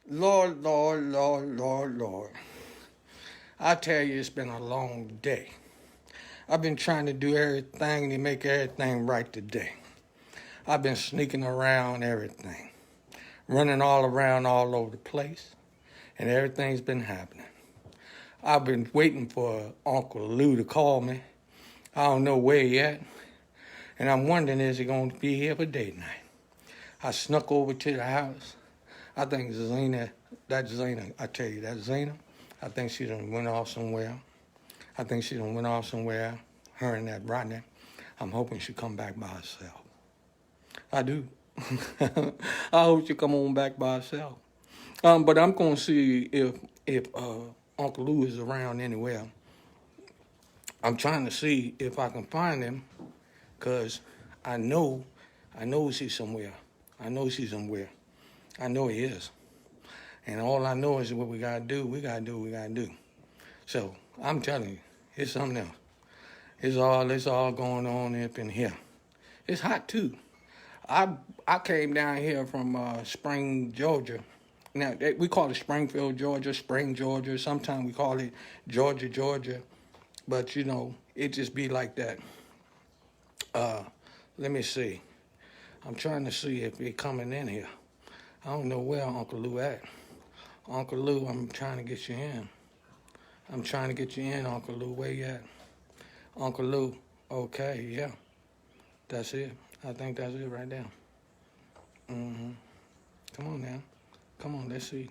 Lord, Lord, Lord, Lord, Lord. I tell you, it's been a long day. I've been trying to do everything to make everything right today. I've been sneaking around everything, running all around all over the place, and everything's been happening. I've been waiting for Uncle Lou to call me. I don't know where yet, and I'm wondering is he going to be here for date night. I snuck over to the house. I think Zena, I tell you, that Zena, I think she done went off somewhere. Her and that Rodney. I'm hoping she come back by herself. I do. I hope she come on back by herself. But I'm gonna see if Uncle Lou is around anywhere. I'm trying to see if I can find him, cause I know, I know he's somewhere. I know she's somewhere. I know he is. And all I know is what we gotta do. We gotta do what we gotta do. So I'm telling you, it's something else. It's all going on up in here. It's hot too. I I came down here from Spring, Georgia. Now we call it Springfield, Georgia, Spring, Georgia. Sometimes we call it Georgia, Georgia. But it just be like that. Uh, Let me see. I'm trying to see if he coming in here. I don't know where Uncle Lou at. Uncle Lou, I'm trying to get you in. I'm trying to get you in, Uncle Lou. Where you at? Uncle Lou. Okay, yeah. That's it. I think that's it right there. Mm-hmm. Come on now. Come on, let's see.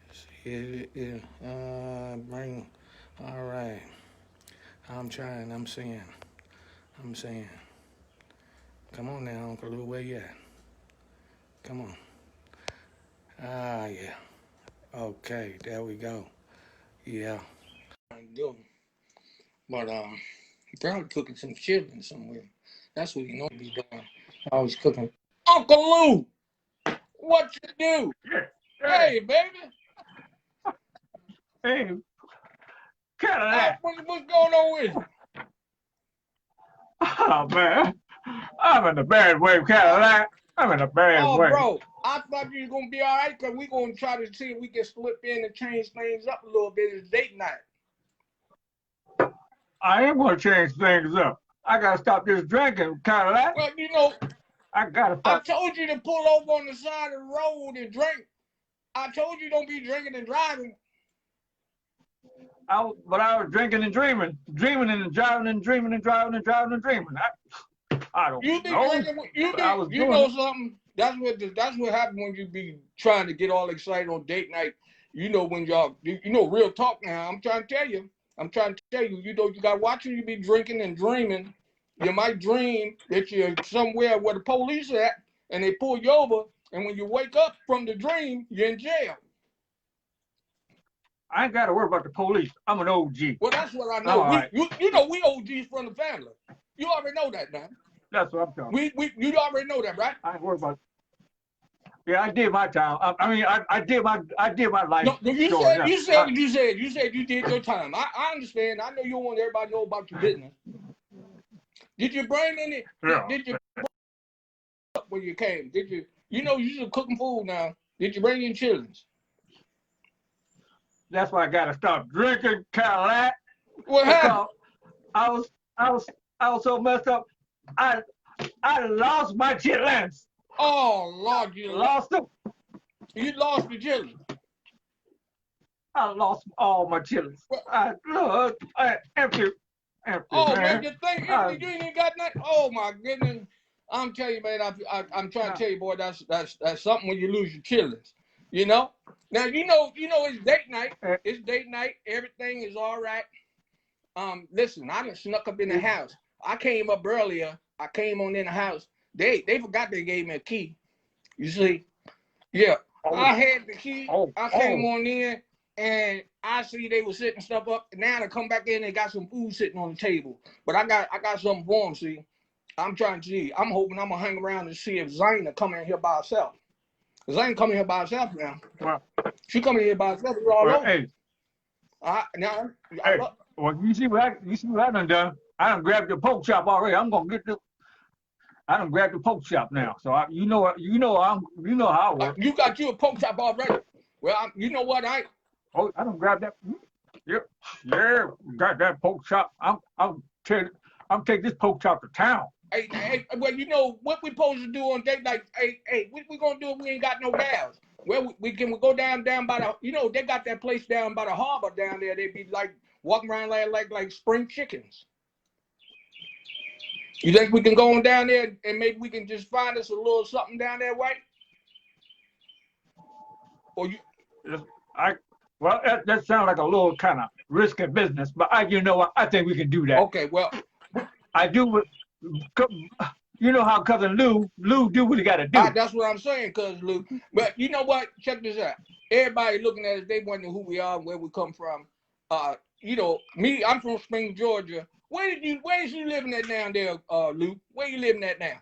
Let's see. Bring. All right. I'm trying. I'm saying. I'm saying. Come on now, Uncle Lou. Where you at? Come on. Ah, yeah. Okay, there we go. Yeah. I do. But he probably cooking some chitlins somewhere. That's what he know to be doing. Always cooking. Uncle Lou, what you do? Hey, Hey, baby. hey, Cadillac. What's going on with you? Oh, man. I'm in the bad way, Cadillac. I'm in a bad Oh, way. bro, I thought you was gonna be all right because we gonna try to see if we can slip in and change things up a little bit. It's date night. I am going to change things up. I got to stop this drinking, Cadillac. Well, I got to I stop. told you to pull over on the side of the road and drink. I told you don't be drinking and driving. But I was drinking and dreaming and driving and dreaming and driving and driving and dreaming. I don't You be know, drinking. but I was You doing know it. something. That's what happens when you be trying to get all excited on date night. When real talk now. I'm trying to tell you. I'm trying to tell you. You got to watch when you be drinking and dreaming. You might dream that you're somewhere where the police are at, and they pull you over. And when you wake up from the dream, you're in jail. I ain't got to worry about the police. I'm an OG. Well, that's what I I'm know. all right. We OGs from the family. You already know that now. That's what I'm talking. You already know that, right? I ain't worried about. Yeah, I did my time. I did my life No, you story. said you said what you said. You said you did your time. I understand. I know you want everybody to know about your business. Did you bring any? Yeah. Did you up when you came? Did you? You should cooking food now. Did you bring in chillings? That's why I gotta stop drinking, Cadillac, What happened? because I was I was I was so messed up. I I lost my chitlins. Oh Lord, Lost them. you lost your chillings. I lost all my chitlins. I empty, Oh man, man. you think I, you ain't got nothing? Oh my goodness. I'm telling you, man. I'm trying to tell you, boy. That's something when you lose your chillings. You know. Now it's date night. It's date night. Everything is all right. Listen, I done snuck up in the house. I came up earlier. I came on in the house. They forgot they gave me a key. You see? Yeah. oh I had the key. oh I came oh. on in and I see they were setting stuff up. Now they come back in and got some food sitting on the table. But I got something for them, see. I'm trying to see. I'm hoping I'm gonna hang around and see if Zayna come in here by herself. Zayna coming here by herself now. Well, She coming here by herself. We're all well, over. hey, Now, hey. Well, you see what I done done? I done grabbed the pork chop already. I done grabbed the pork chop now. So you know how I work. You got you a pork chop already. Well, you know what? Oh, I done grabbed that. Yep. Yeah, got that pork chop. I'm take this pork chop to town. Hey, well, you know what we supposed to do on date night? Hey, what we gonna do if we ain't got no gas? Well, we go down by the, they got that place down by the harbor down there. They be like walking around like spring chickens. You think we can go on down there and maybe we can just find us a little something down there, right? Or you? Well, that sounds like a little kind of risky business, but you know what? I think we can do that. Okay, well, I do. You know how cousin Lou do what he got to do. That's what I'm saying, cousin Lou. But you know what? Check this out. Everybody looking at us, they wonder who we are, where we come from. Me, I'm from Spring, Georgia. Where is you living at down there, Lou? Where you living at now?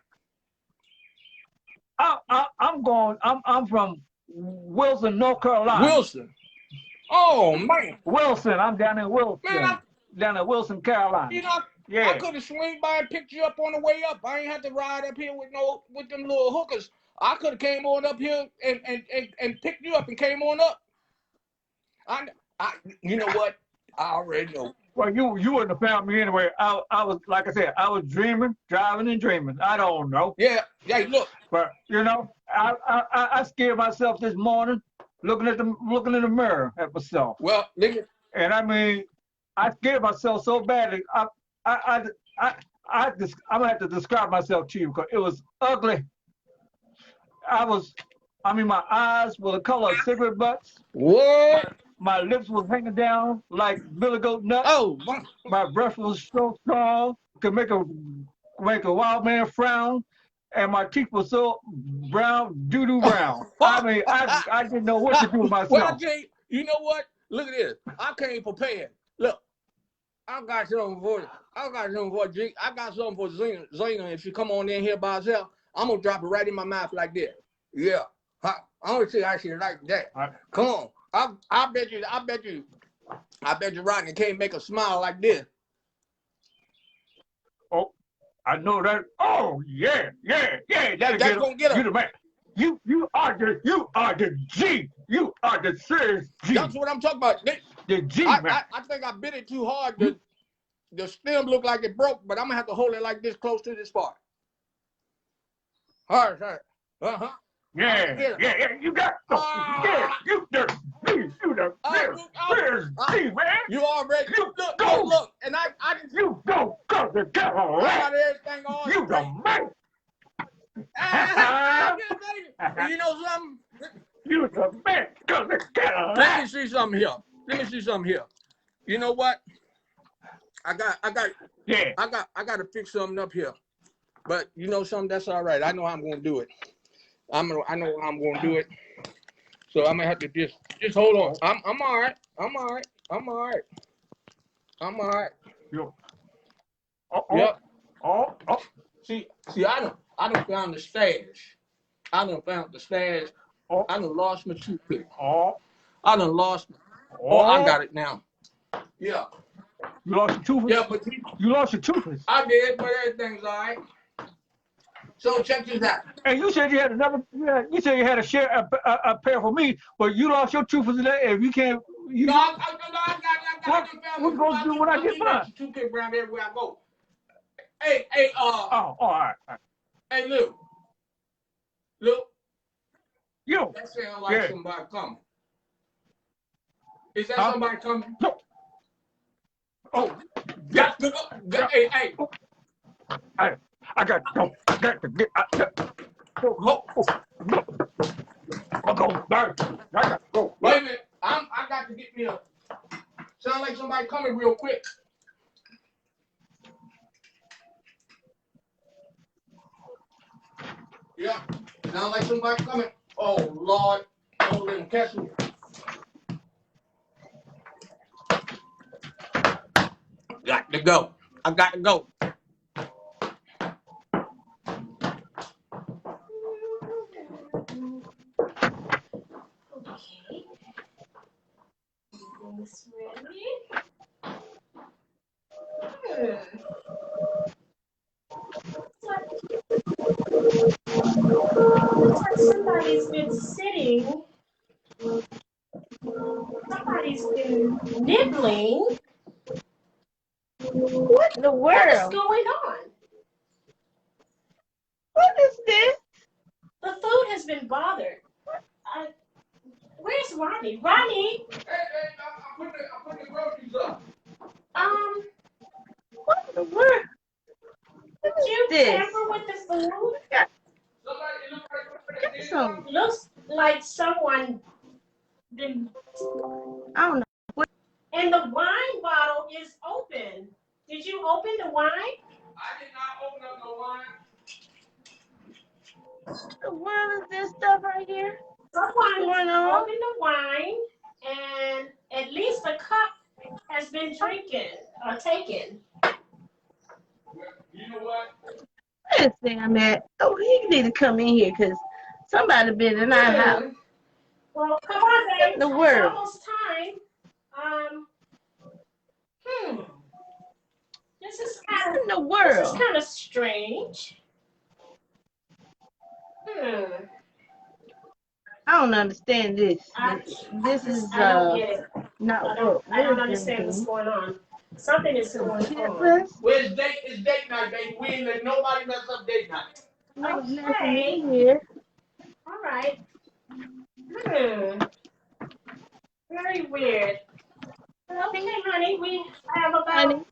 I'm from Wilson, North Carolina. Wilson. Oh man. Wilson. I'm down in Wilson. Man, down in Wilson, Carolina. Yeah. I could have swing by and picked you up on the way up. I ain't had to ride up here with them little hookers. I could have came on up here and picked you up and came on up. You know what? I already know. Well, you wouldn't have found me anyway. I was, like I said, I was driving and dreaming. I don't know. Yeah. Hey, look. But I scared myself this morning, looking in the mirror at myself. Well, and I mean, I scared myself so badly. I'm gonna have to describe myself to you because it was ugly. My eyes were the color of cigarette butts. What? My lips was hanging down like billy goat nuts. Oh, my breath was so strong could make a wild man frown, and my teeth were so brown, doo-doo brown. I mean, I didn't know what to do with myself. Well, Jay, you know what? Look at this. I came prepared. Look, I got something for G. I got something for Zena. If she come on in here by herself, I'm gonna drop it right in my mouth like this. Yeah. I want to see how she like that. Right. Come on. I bet you Rodney can't make a smile like this. Oh, I know that. Oh, yeah. That's gonna get her. You the man. You are the G. You are the serious G. That's what I'm talking about. The G, man. I think I bit it too hard. The stem looked like it broke, but I'm gonna have to hold it like this close to this part. All right. Uh-huh. Yeah, you got you the G, man. You already look, and I just you go together. I got everything on. You the man. You know something? You the man. Go together. Let me see something here. You know what? I got to fix something up here. But you know something? That's all right. I know how I'm gonna do it. I know how I'm gonna do it. So I'm gonna have to just hold on. I'm all right. Yo. Yep. Oh. See, I done found the stash. I done lost my toothpick. I got it now. Yeah. You lost your toothpick? Yeah, but you lost your toothpick. I did, but everything's all right. So check this out. And you said you had another. You said you had a pair for me, but you lost your toothpick today. If you can't, No, I got What gonna do when I get mine? Toothpick around everywhere I go. Hey, Oh, all right. Hey, Lou. You. That sounds like somebody coming. Is that somebody coming? No. Oh. Got to go. Hey. I got to go. I got to get. Go. Wait a minute. I got to get me a. Sound like somebody coming real quick. Yeah. Sound like somebody coming. Oh Lord. Don't let him catch me. Got to go. I got to go. This ready? somebody's been sitting. Somebody's been nibbling. What in the What is world? going on? What is this? The food has been bothered. Where's Rodney? Rodney? Hey, I'm putting the groceries up. What in the world? Did you this? tamper with the food? Some, Looks like someone been. I don't know. What? And the wine bottle is open. Did you open the wine? I did not open up no wine. What the world is this stuff right here? Someone opened the wine, and at least a cup has been taken. You know what? Where's Sam at? Oh, he need to come in here because somebody been in our house. Well, come on, babe. In the world. It's almost time. This is In the world. kind of strange. I don't understand this. This is I don't get it. not I don't understand what's going on. Something is going on. Well, it's date night, baby. We ain't let nobody mess up date night. Okay. Here. All right. Very weird. Okay, honey, we have about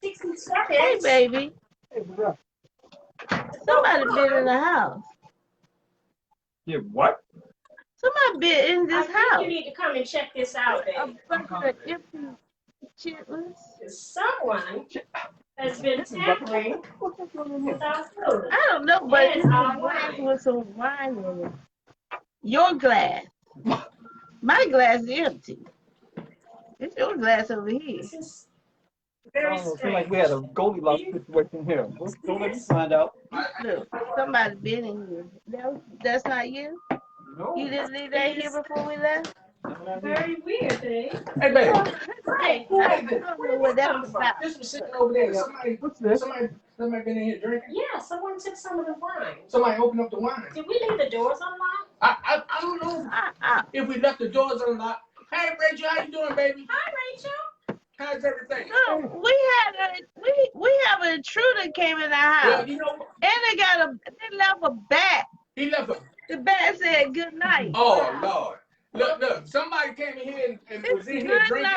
60 seconds. Hey, baby. Hey, bro. Somebody been in the house. Yeah, what? Somebody been in this I house. think you need to come and check this out, A babe. bunch of empty chitlins. Someone has been tampering with our food. I don't know, but Yes, this is a our glass wine. with some wine in it. Your glass. My glass is empty. It's your glass over here. This is very It seemed strange. like we had a Goldilocks situation here. Don't let me find out. Look, somebody been in here. That's not you? No. You didn't leave that here before we left? Very weird, babe. Hey, baby. Right. I don't know what that was about. This was sitting over there. Somebody been in here drinking. Yeah, someone took some of the wine. Somebody opened up the wine. Did we leave the doors unlocked? I don't know if we left the doors unlocked. Hey, Rachel, how you doing, baby? Hi, Rachel. How's everything? No, we have an intruder came in our house. Well, you know, And they left a bat. he left a. The bat said good night. Oh Lord! Look! Somebody came in here and was in here Good drinking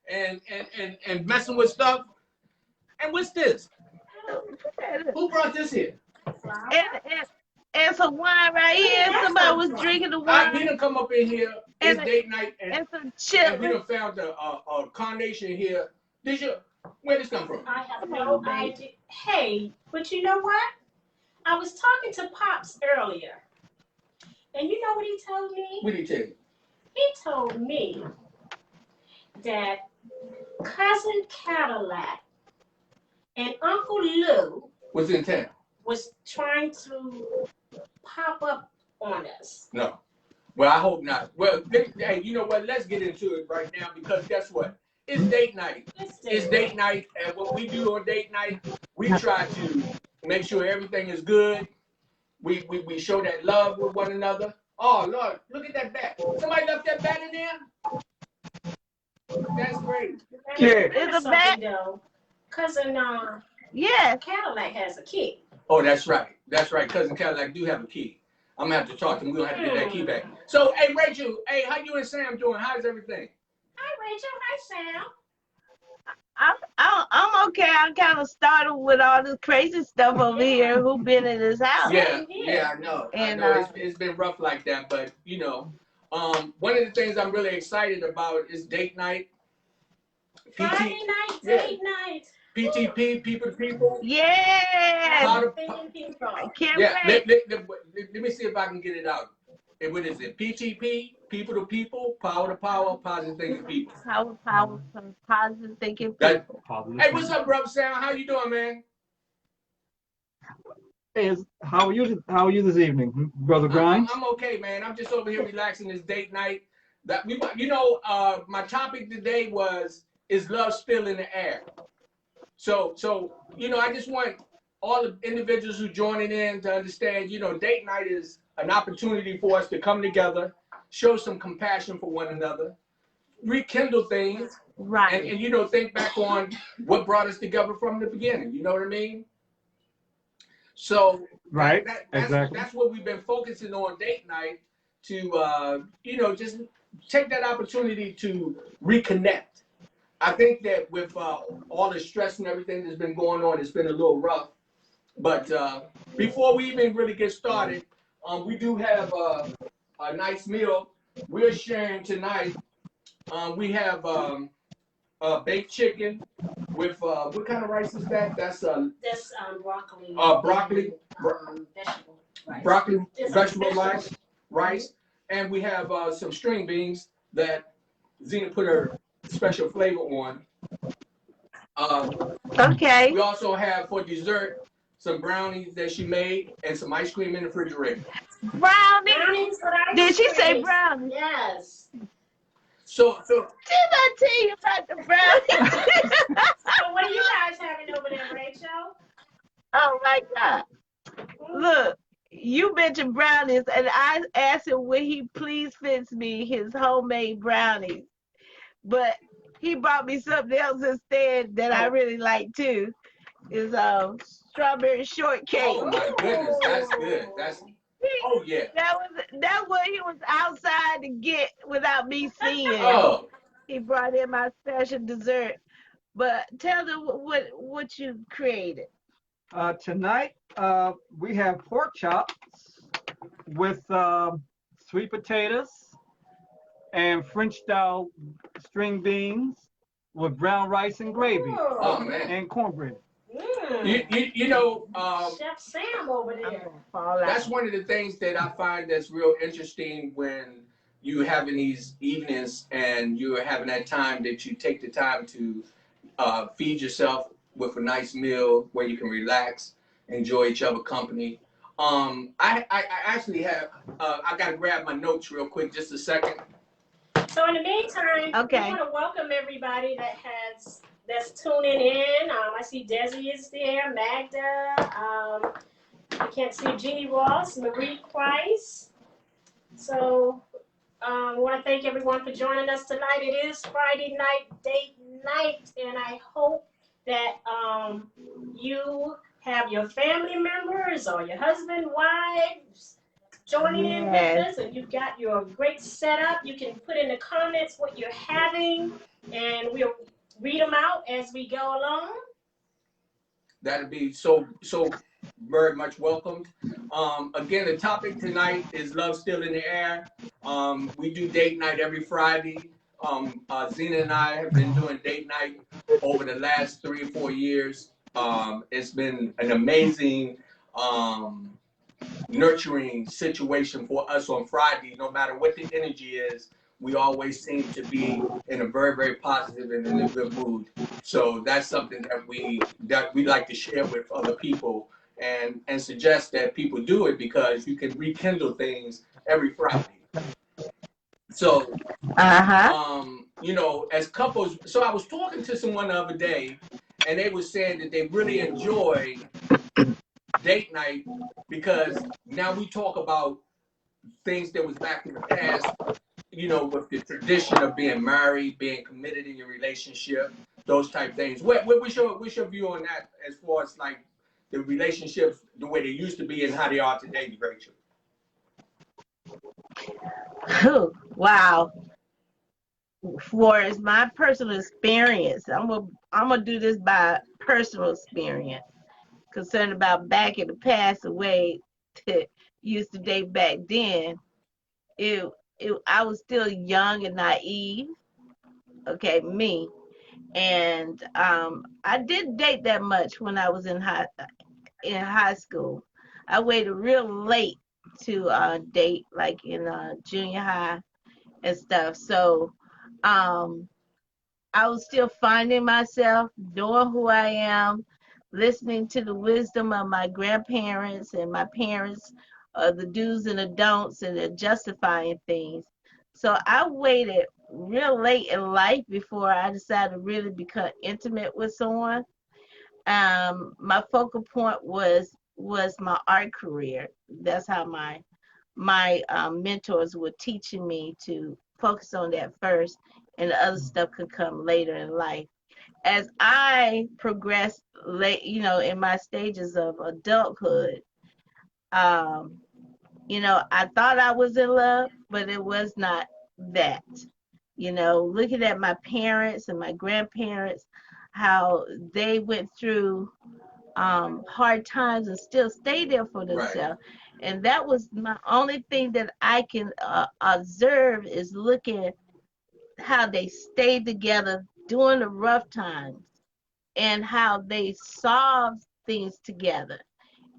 night. and messing with stuff. And what's this? Who brought this here? And some wine right here. Somebody was drinking the We wine. done come up in here. It's date night, And some and we chitlins. done found a carnation here. Where this come from? I have no idea. Hey, but you know what? I was talking to Pops earlier. And you know what he told me? What did he tell you? He told me that Cousin Cadillac and Uncle Lou Was in town? was trying to pop up on us. No. Well, I hope not. Well, hey, you know what? Let's get into it right now because guess what? It's date night. It's date night, and what we do on date night, we try to make sure everything is good. We show that love with one another. Oh Lord, look at that bat. Somebody left that bat in there? That's great. Yeah. It's a bat. Cousin Yes. Cadillac has a key. Oh, that's right. That's right. Cousin Cadillac do have a key. I'm gonna have to talk to him. We're gonna have to get that key back. So, hey Rachel, hey, how you and Sam doing? How's everything? Hi Rachel, hi Sam. I'm okay. I'm kind of startled with all this crazy stuff over here. Who been in this house? Yeah, I know. And, I know it's been rough like that, but you know, one of the things I'm really excited about is date night. Friday night, date night. PTP, people to people. Yeah. I can't Yeah, wait. let me see if I can get it out. What is it? PTP, people to people, power to power, positive thinking people. Power, some positive thinking That- people. Hey, what's up, brother Sam? How you doing, man? Hey, how are you? How are you this evening, Brother Grimes? I'm okay, man. I'm just over here relaxing this date night. My topic today is love still in the air? So I just want all the individuals who joining in to understand, date night is an opportunity for us to come together, show some compassion for one another, rekindle things, Right. and think back on what brought us together from the beginning. You know what I mean? So Right. that's Exactly. that's what we've been focusing on date night to just take that opportunity to reconnect. I think that with all the stress and everything that's been going on, it's been a little rough. But before we even really get started, we do have a nice meal we're sharing tonight. We have baked chicken with what kind of rice is that? That's broccoli. Broccoli. Vegetable rice. Broccoli, It's vegetable rice, and we have some string beans that Zena put her special flavor on. Okay. We also have for dessert some brownies that she made and some ice cream in the refrigerator. Brownie. Brownies with ice Did she say cream. brownie? Yes. So Did I tell you about the brownie? So what are you guys having over there, Rachel? Oh my God. Look, you mentioned brownies, and I asked him would he please fix me his homemade brownies. But he brought me something else instead that I really like too. Is strawberry shortcake. oh my goodness, that's good. That's oh yeah. That's what he was outside to get without me seeing. Oh, He brought in my special dessert. But tell them what you created. Tonight, we have pork chops with sweet potatoes and French style string beans with brown rice and gravy oh man. and cornbread. Chef Sam over there. That's one of the things that I find that's real interesting when you having these evenings and you're having that time that you take the time to feed yourself with a nice meal where you can relax, enjoy each other company. I actually have I gotta grab my notes real quick, just a second. So in the meantime, Okay. we want to welcome everybody that's tuning in. I see Desi is there, Magda. I can't see Jeannie Ross, Marie Price. So we want to thank everyone for joining us tonight. It is Friday night, date night, and I hope that you have your family members or your husband, wives joining in with us, and you've got your great setup. You can put in the comments what you're having, and we'll read them out as we go along. That'd be so very much welcomed. Again, the topic tonight is love still in the air. We do date night every Friday. Zena and I have been doing date night over the last 3 or 4 years. It's been an amazing, nurturing situation for us on Friday. No matter what the energy is, we always seem to be in a very, very positive and in a good mood. So that's something that we like to share with other people and suggest that people do it because you can rekindle things every Friday. So, as couples, so I was talking to someone the other day and they were saying that they really enjoy date night because now we talk about things that was back in the past, with the tradition of being married, being committed in your relationship, those type things. What's your view on that as far as like the relationships, the way they used to be and how they are today, Rachel? Wow. For as my personal experience, I'm gonna do this by personal experience. Concerned about back in the past, the way to used to date back then. I was still young and naive. Okay, me, and I didn't date that much when I was in high school. I waited real late to date, like in junior high and stuff. So I was still finding myself, knowing who I am, listening to the wisdom of my grandparents and my parents, the do's and the don'ts, and the justifying things. So I waited real late in life before I decided to really become intimate with someone. My focal point was my art career. That's how my my mentors were teaching me to focus on that first, and the other stuff could come later in life. As I progressed late, in my stages of adulthood, um, I thought I was in love, but it was not that. Looking at my parents and my grandparents, how they went through hard times and still stay there for themselves. And that was my only thing that I can observe, is looking how they stayed together during the rough times and how they solved things together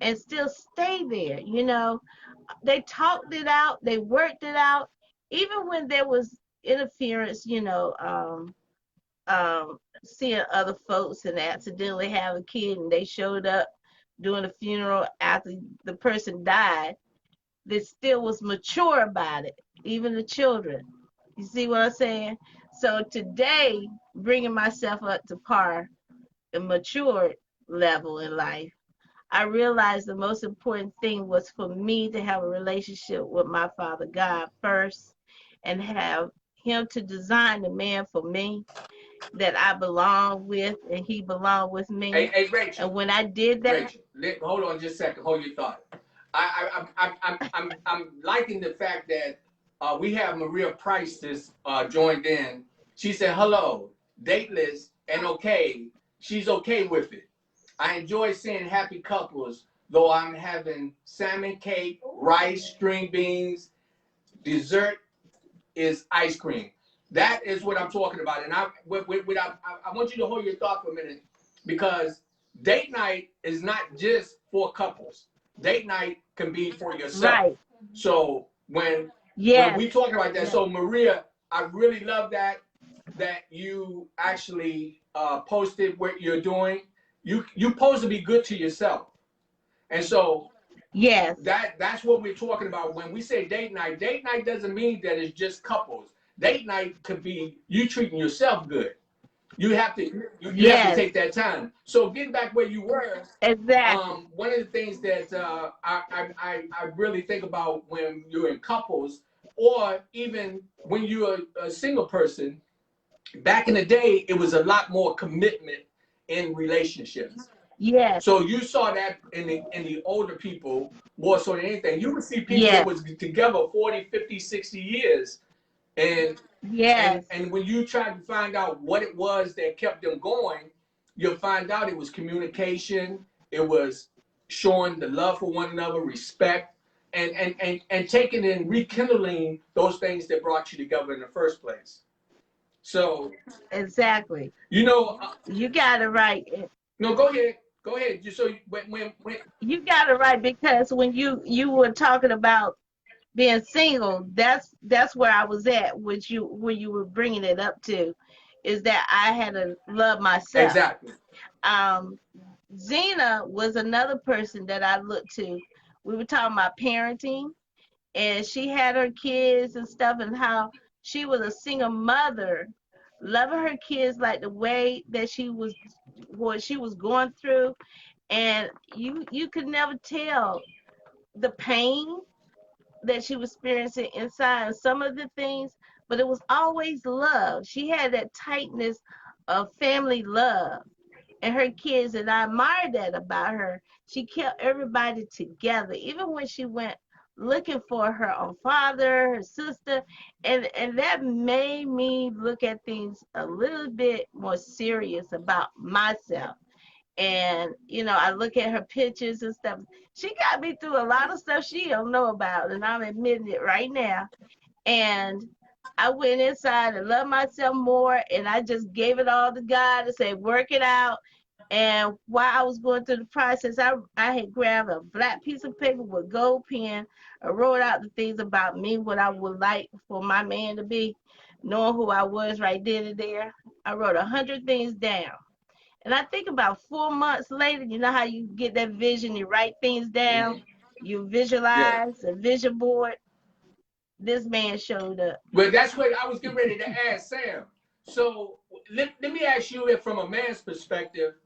and still stay there. They talked it out, they worked it out, even when there was interference, seeing other folks and accidentally have a kid and they showed up during the funeral after the person died. They still was mature about it, even the children. You see what I'm saying? So today, bringing myself up to par, a mature level in life, I realized the most important thing was for me to have a relationship with my Father God first, and have him to design the man for me that I belong with, and he belonged with me. Hey, Rachel. And when I did that, Rachel, hold on just a second. Hold your thought. I'm liking the fact that we have Maria Price that's joined in. She said, hello, dateless and okay. She's okay with it. I enjoy seeing happy couples, though I'm having salmon cake, rice, string beans, dessert is ice cream. That is what I'm talking about. And I want you to hold your thought for a minute, because date night is not just for couples. Date night can be for yourself. right, So when yes, we talk about that, yes, so Maria, I really love that you actually posted what you're doing. You supposed to be good to yourself. And so yes, that's what we're talking about when we say date night. Date night doesn't mean that it's just couples. Date night could be you treating yourself good. You have to yes, take that time. So getting back where you were, exactly. one of the things that I really think about when you're in couples, or even when you're a single person, back in the day, it was a lot more commitment in relationships. Yes, So you saw that in the older people more so than anything. You would see people that yes, was together 40, 50, 60 years. And yes, when you try to find out what it was that kept them going, you'll find out it was communication, it was showing the love for one another, respect, and taking and rekindling those things that brought you together in the first place. So, exactly. you know, You got it right. no, go ahead. Go ahead. Just so when You got it right, because when you were talking about being single, that's where I was at, which you when you were bringing it up to, is that I had to love myself. exactly. Um, Zena was another person that I looked to. We were talking about parenting, and she had her kids and stuff, and how she was a single mother, loving her kids like the way that she was, what she was going through, and you could never tell the pain that she was experiencing inside and some of the things, but it was always love. She had that tightness of family love and her kids, and I admired that about her. She kept everybody together, even when she went looking for her own father, her sister, and that made me look at things a little bit more serious about myself. And I look at her pictures and stuff. She got me through a lot of stuff she don't know about, and I'm admitting it right now. And I went inside and loved myself more, and I just gave it all to God and said, work it out. And while I was going through the process, I had grabbed a black piece of paper with gold pen. I wrote out the things about me, what I would like for my man to be, knowing who I was right then and there. I wrote 100 things down. And I think about 4 months later, you know how you get that vision, you write things down, you Yeah. visualize a vision board. This man showed up. But that's what I was getting ready to ask Sam. So let me ask you it from a man's perspective.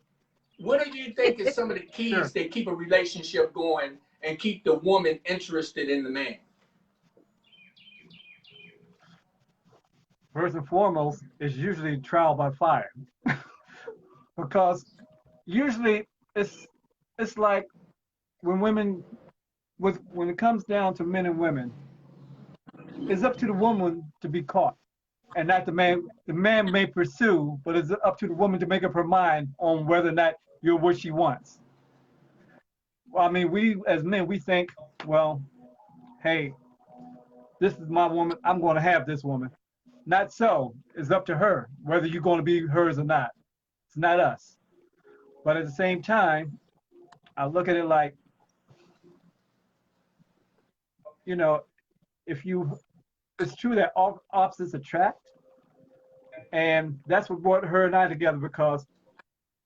What do you think is some of the Sure. keys that keep a relationship going and keep the woman interested in the man? first and foremost, is usually trial by fire, because usually it's like when women, when it comes down to men and women, it's up to the woman to be caught, and not the man. The man may pursue, but it's up to the woman to make up her mind on whether or not you're what she wants. Well, I mean, we as men, we think, well, hey, this is my woman. I'm going to have this woman. Not so. It's up to her whether you're going to be hers or not. It's not us. But at the same time, I look at it like, you know, if you, it's true that all opposites attract, and that's what brought her and I together, because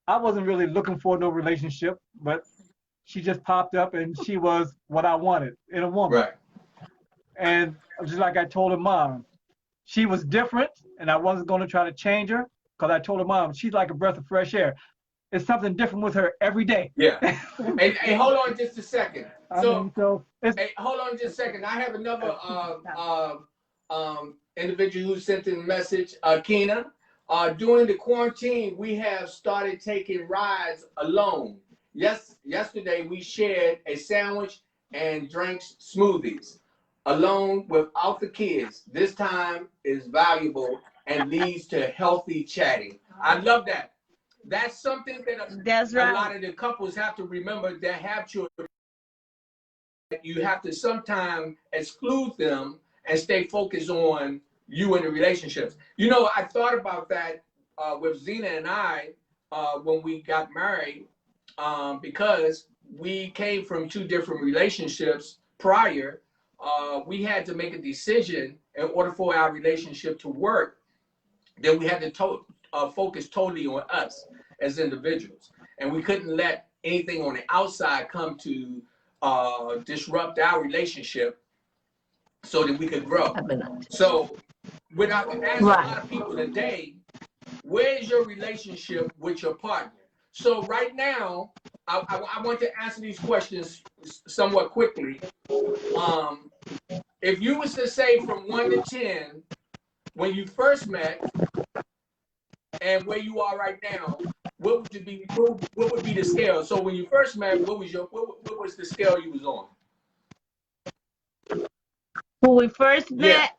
I wasn't really looking for no relationship, but she just popped up and she was what I wanted in a woman. Right. And just like I told her mom, she was different, and I wasn't going to try to change her, because I told her mom, she's like a breath of fresh air. It's something different with her every day. Yeah. Hey, hold on just a second. So hey, hold on just a second. I have another individual who sent in a message, Keena. During the quarantine, we have started taking rides alone. Yesterday we shared a sandwich and drank smoothies alone without the kids. This time is valuable and leads to healthy chatting. I love that. That's something that a lot of the couples have to remember that have children. You have to sometimes exclude them and stay focused on you and the relationships. You know, I thought about that with Zena and I when we got married, because we came from two different relationships prior. We had to make a decision in order for our relationship to work. Then we had to focus totally on us as individuals, and we couldn't let anything on the outside come to disrupt our relationship so that we could grow. So without asking a lot of people today, where is your relationship with your partner? So right now, I want to answer these questions somewhat quickly. If you was to say from 1 to 10, when you first met and where you are right now, what would be the scale? So when you first met, what was the scale you was on? When we first met,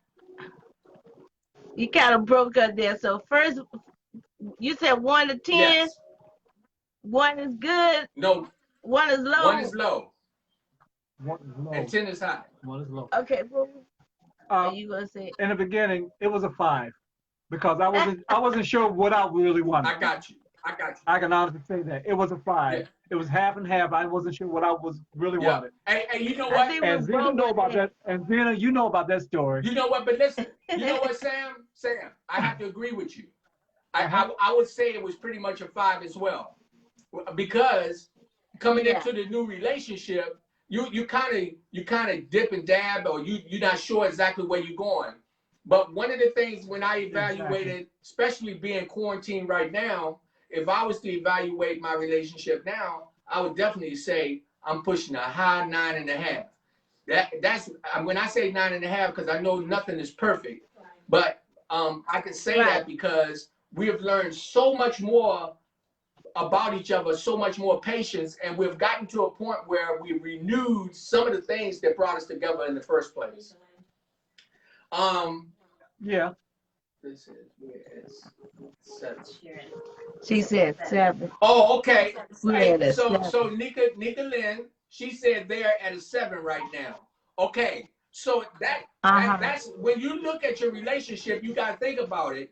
you kind of broke up there. So first, you said 1 to 10. Yes. 1 is good. No. 1 is low. 1 is low. 1 is low. And 10 is high. 1 is low. Okay. Well, are you gonna say? In the beginning, it was a 5, because I wasn't sure what I really wanted. I got you. I can honestly say that it was a 5. Yeah. It was half and half. I wasn't sure what I was really wanted. And you know what? And Zena know about that. And Zena, you know about that story. You know what? But listen, you know what, Sam, I have to agree with you. I would say it was pretty much a 5 as well, because coming into the new relationship, you kind of dip and dab, or you're not sure exactly where you're going. But one of the things when I evaluated, especially being quarantined right now, if I was to evaluate my relationship now, I would definitely say I'm pushing a high 9.5. That's when I say 9.5, because I know nothing is perfect, but I can say that because we have learned so much more about each other, so much more patience, and we've gotten to a point where we renewed some of the things that brought us together in the first place. Yeah. This is 7. She said 7. Oh, okay. Hey, so Nika Lynn, she said they're at a 7 right now. Okay, so that's when you look at your relationship, you gotta think about it.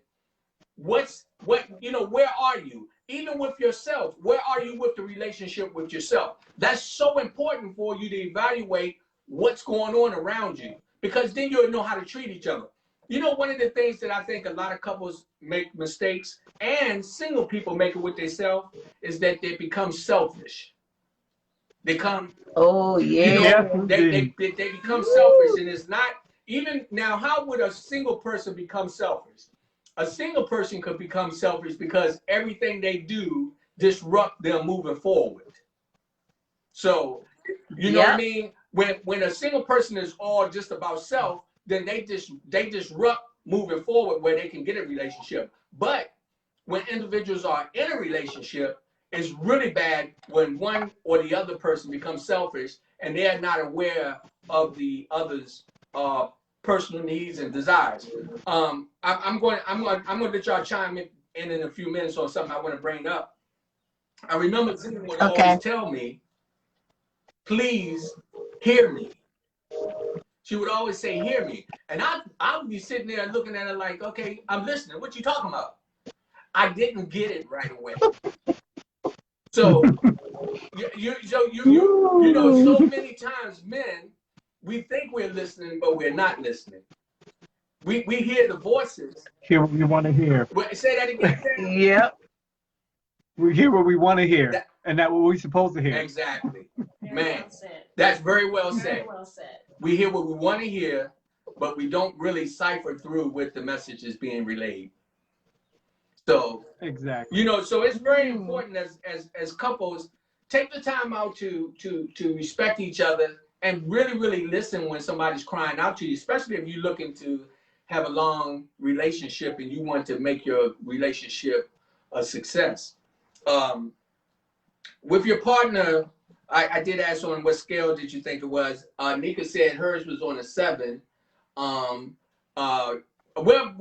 Where are you? Even with yourself, where are you with the relationship with yourself? That's so important for you to evaluate what's going on around you, because then you'll know how to treat each other. You know, one of the things that I think a lot of couples make mistakes, and single people make it with themselves, is that they become selfish. They become they become selfish, and it's not even now. How would a single person become selfish? A single person could become selfish because everything they do disrupt them moving forward. So, you know what I mean? When a single person is all just about self, then they disrupt moving forward where they can get a relationship. But when individuals are in a relationship, it's really bad when one or the other person becomes selfish and they are not aware of the other's personal needs and desires. I'm going to let y'all chime in a few minutes on something I want to bring up. I remember Zena would always tell me, please hear me. She would always say, hear me. And I would be sitting there looking at her like, okay, I'm listening. What you talking about? I didn't get it right away. So, you know, so many times men, we think we're listening, but we're not listening. We hear the voices. Hear what we want to hear. Say that again, Sam. Yep. We hear what we want to hear, and that's what we're supposed to hear. Exactly. Very Man, well said. that's very well said. Very well said. We hear what we want to hear, but we don't really cipher through what the message is being relayed. So, Exactly. you know, so it's very important as couples, take the time out to respect each other and really, really listen when somebody's crying out to you, especially if you're looking to have a long relationship and you want to make your relationship a success. With your partner, I did ask on what scale did you think it was. Nika said hers was on a 7. Where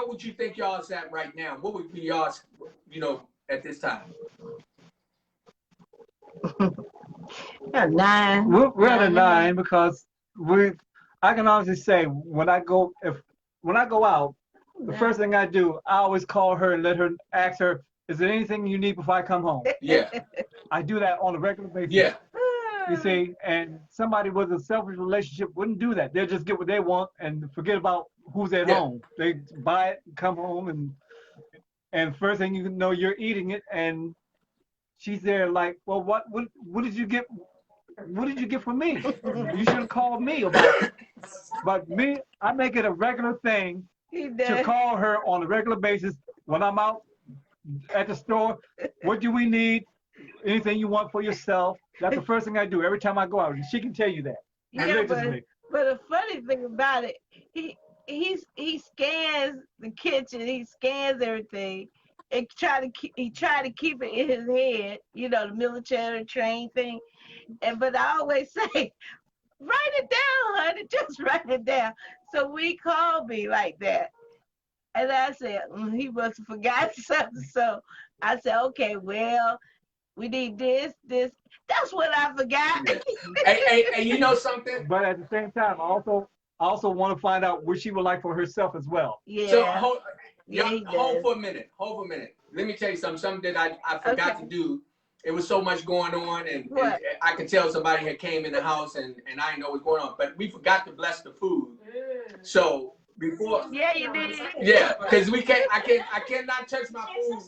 would you think y'all's at right now? What would be y'all's, you know, at this time? A 9. We're at a 9 because I can honestly say when I go out, the first thing I do, I always call her and ask her, is there anything you need before I come home? Yeah. I do that on a regular basis. Yeah. You see, and somebody with a selfish relationship wouldn't do that. They'll just get what they want and forget about who's at home. They buy it, come home, and first thing you know, you're eating it, and she's there like, well, what did you get? What did you get from me? You should have called me about it. But me, I make it a regular thing to call her on a regular basis when I'm out at the store. What do we need? Anything you want for yourself? That's the first thing I do every time I go out. And she can tell you that. Yeah, but the funny thing about it, he scans the kitchen, he scans everything, and he try to keep it in his head, you know, the military train thing. But I always say, write it down, honey, just write it down. So he called me like that. And I said, he must have forgotten something. So I said, okay, well, we need this. That's what I forgot. Hey, you know something? But at the same time, I also want to find out what she would like for herself as well. Yeah. So hold for a minute. Let me tell you something that I forgot to do. It was so much going on, and I could tell somebody had came in the house, and I didn't know what's going on. But we forgot to bless the food. So before. Yeah, you did. Yeah, because I cannot touch my food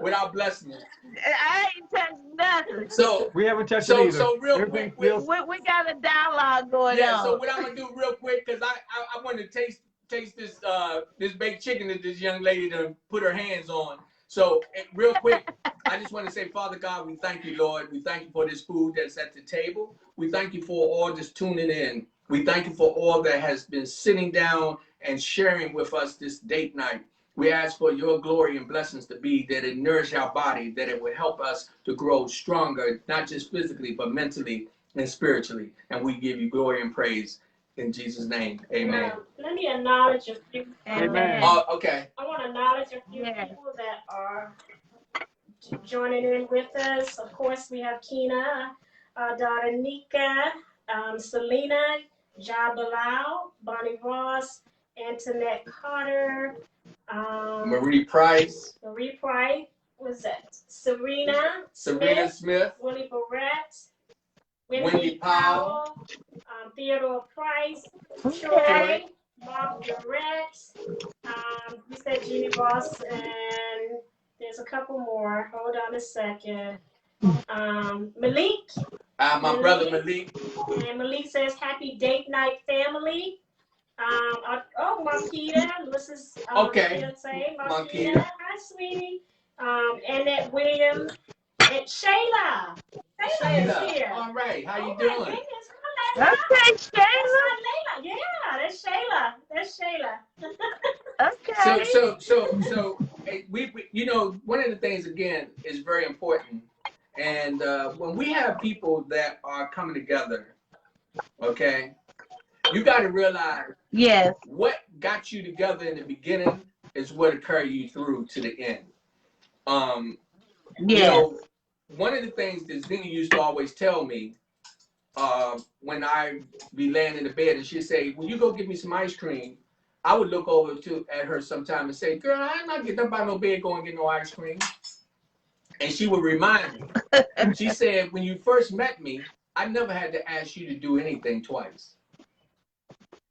without blessing it. I ain't touched nothing. So we haven't touched it either. So real quick, we got a dialogue going on. Yeah. So what I'm gonna do real quick, because I want to taste this baked chicken that this young lady done put her hands on. So real quick, I just want to say, Father God, we thank you, Lord. We thank you for this food that's at the table. We thank you for all this tuning in. We thank you for all that has been sitting down and sharing with us this date night. We ask for your glory and blessings to be that it nourish our body, that it will help us to grow stronger, not just physically, but mentally and spiritually. And we give you glory and praise in Jesus' name. Amen. Let me acknowledge a few. Amen. Okay. I want to acknowledge a few people that are joining in with us. Of course, we have Kina, daughter Nika, Selena, Jabalal, Bonnie Ross, Antoinette Carter, Marie Price. What's that? Serena Smith. Willie Barrett, Wendy Powell, Theodore Price, Troy, Mark Durrett, we said Jeannie Ross, and there's a couple more. Hold on a second. Malik. My brother Malik. And Malik says, happy date night, family. Marquita, Melissa's fiance, Marquita. Hi, sweetie. Annette Williams, and Shayla. Shayla's here. All right, how you doing? Okay, Shayla. Yeah, that's Shayla. That's Shayla. Okay. So we you know, one of the things again is very important, and when we have people that are coming together, okay, you got to realize Yes. what got you together in the beginning is what will carry you through to the end. Um, you Yes. know, one of the things that Zena used to always tell me when I be laying in the bed and she'd say, "Will you go get me some ice cream?" I would look over at her sometime and say, "Girl, I'm not getting up out of no bed going to get no ice cream." And she would remind me. She said, "When you first met me, I never had to ask you to do anything twice."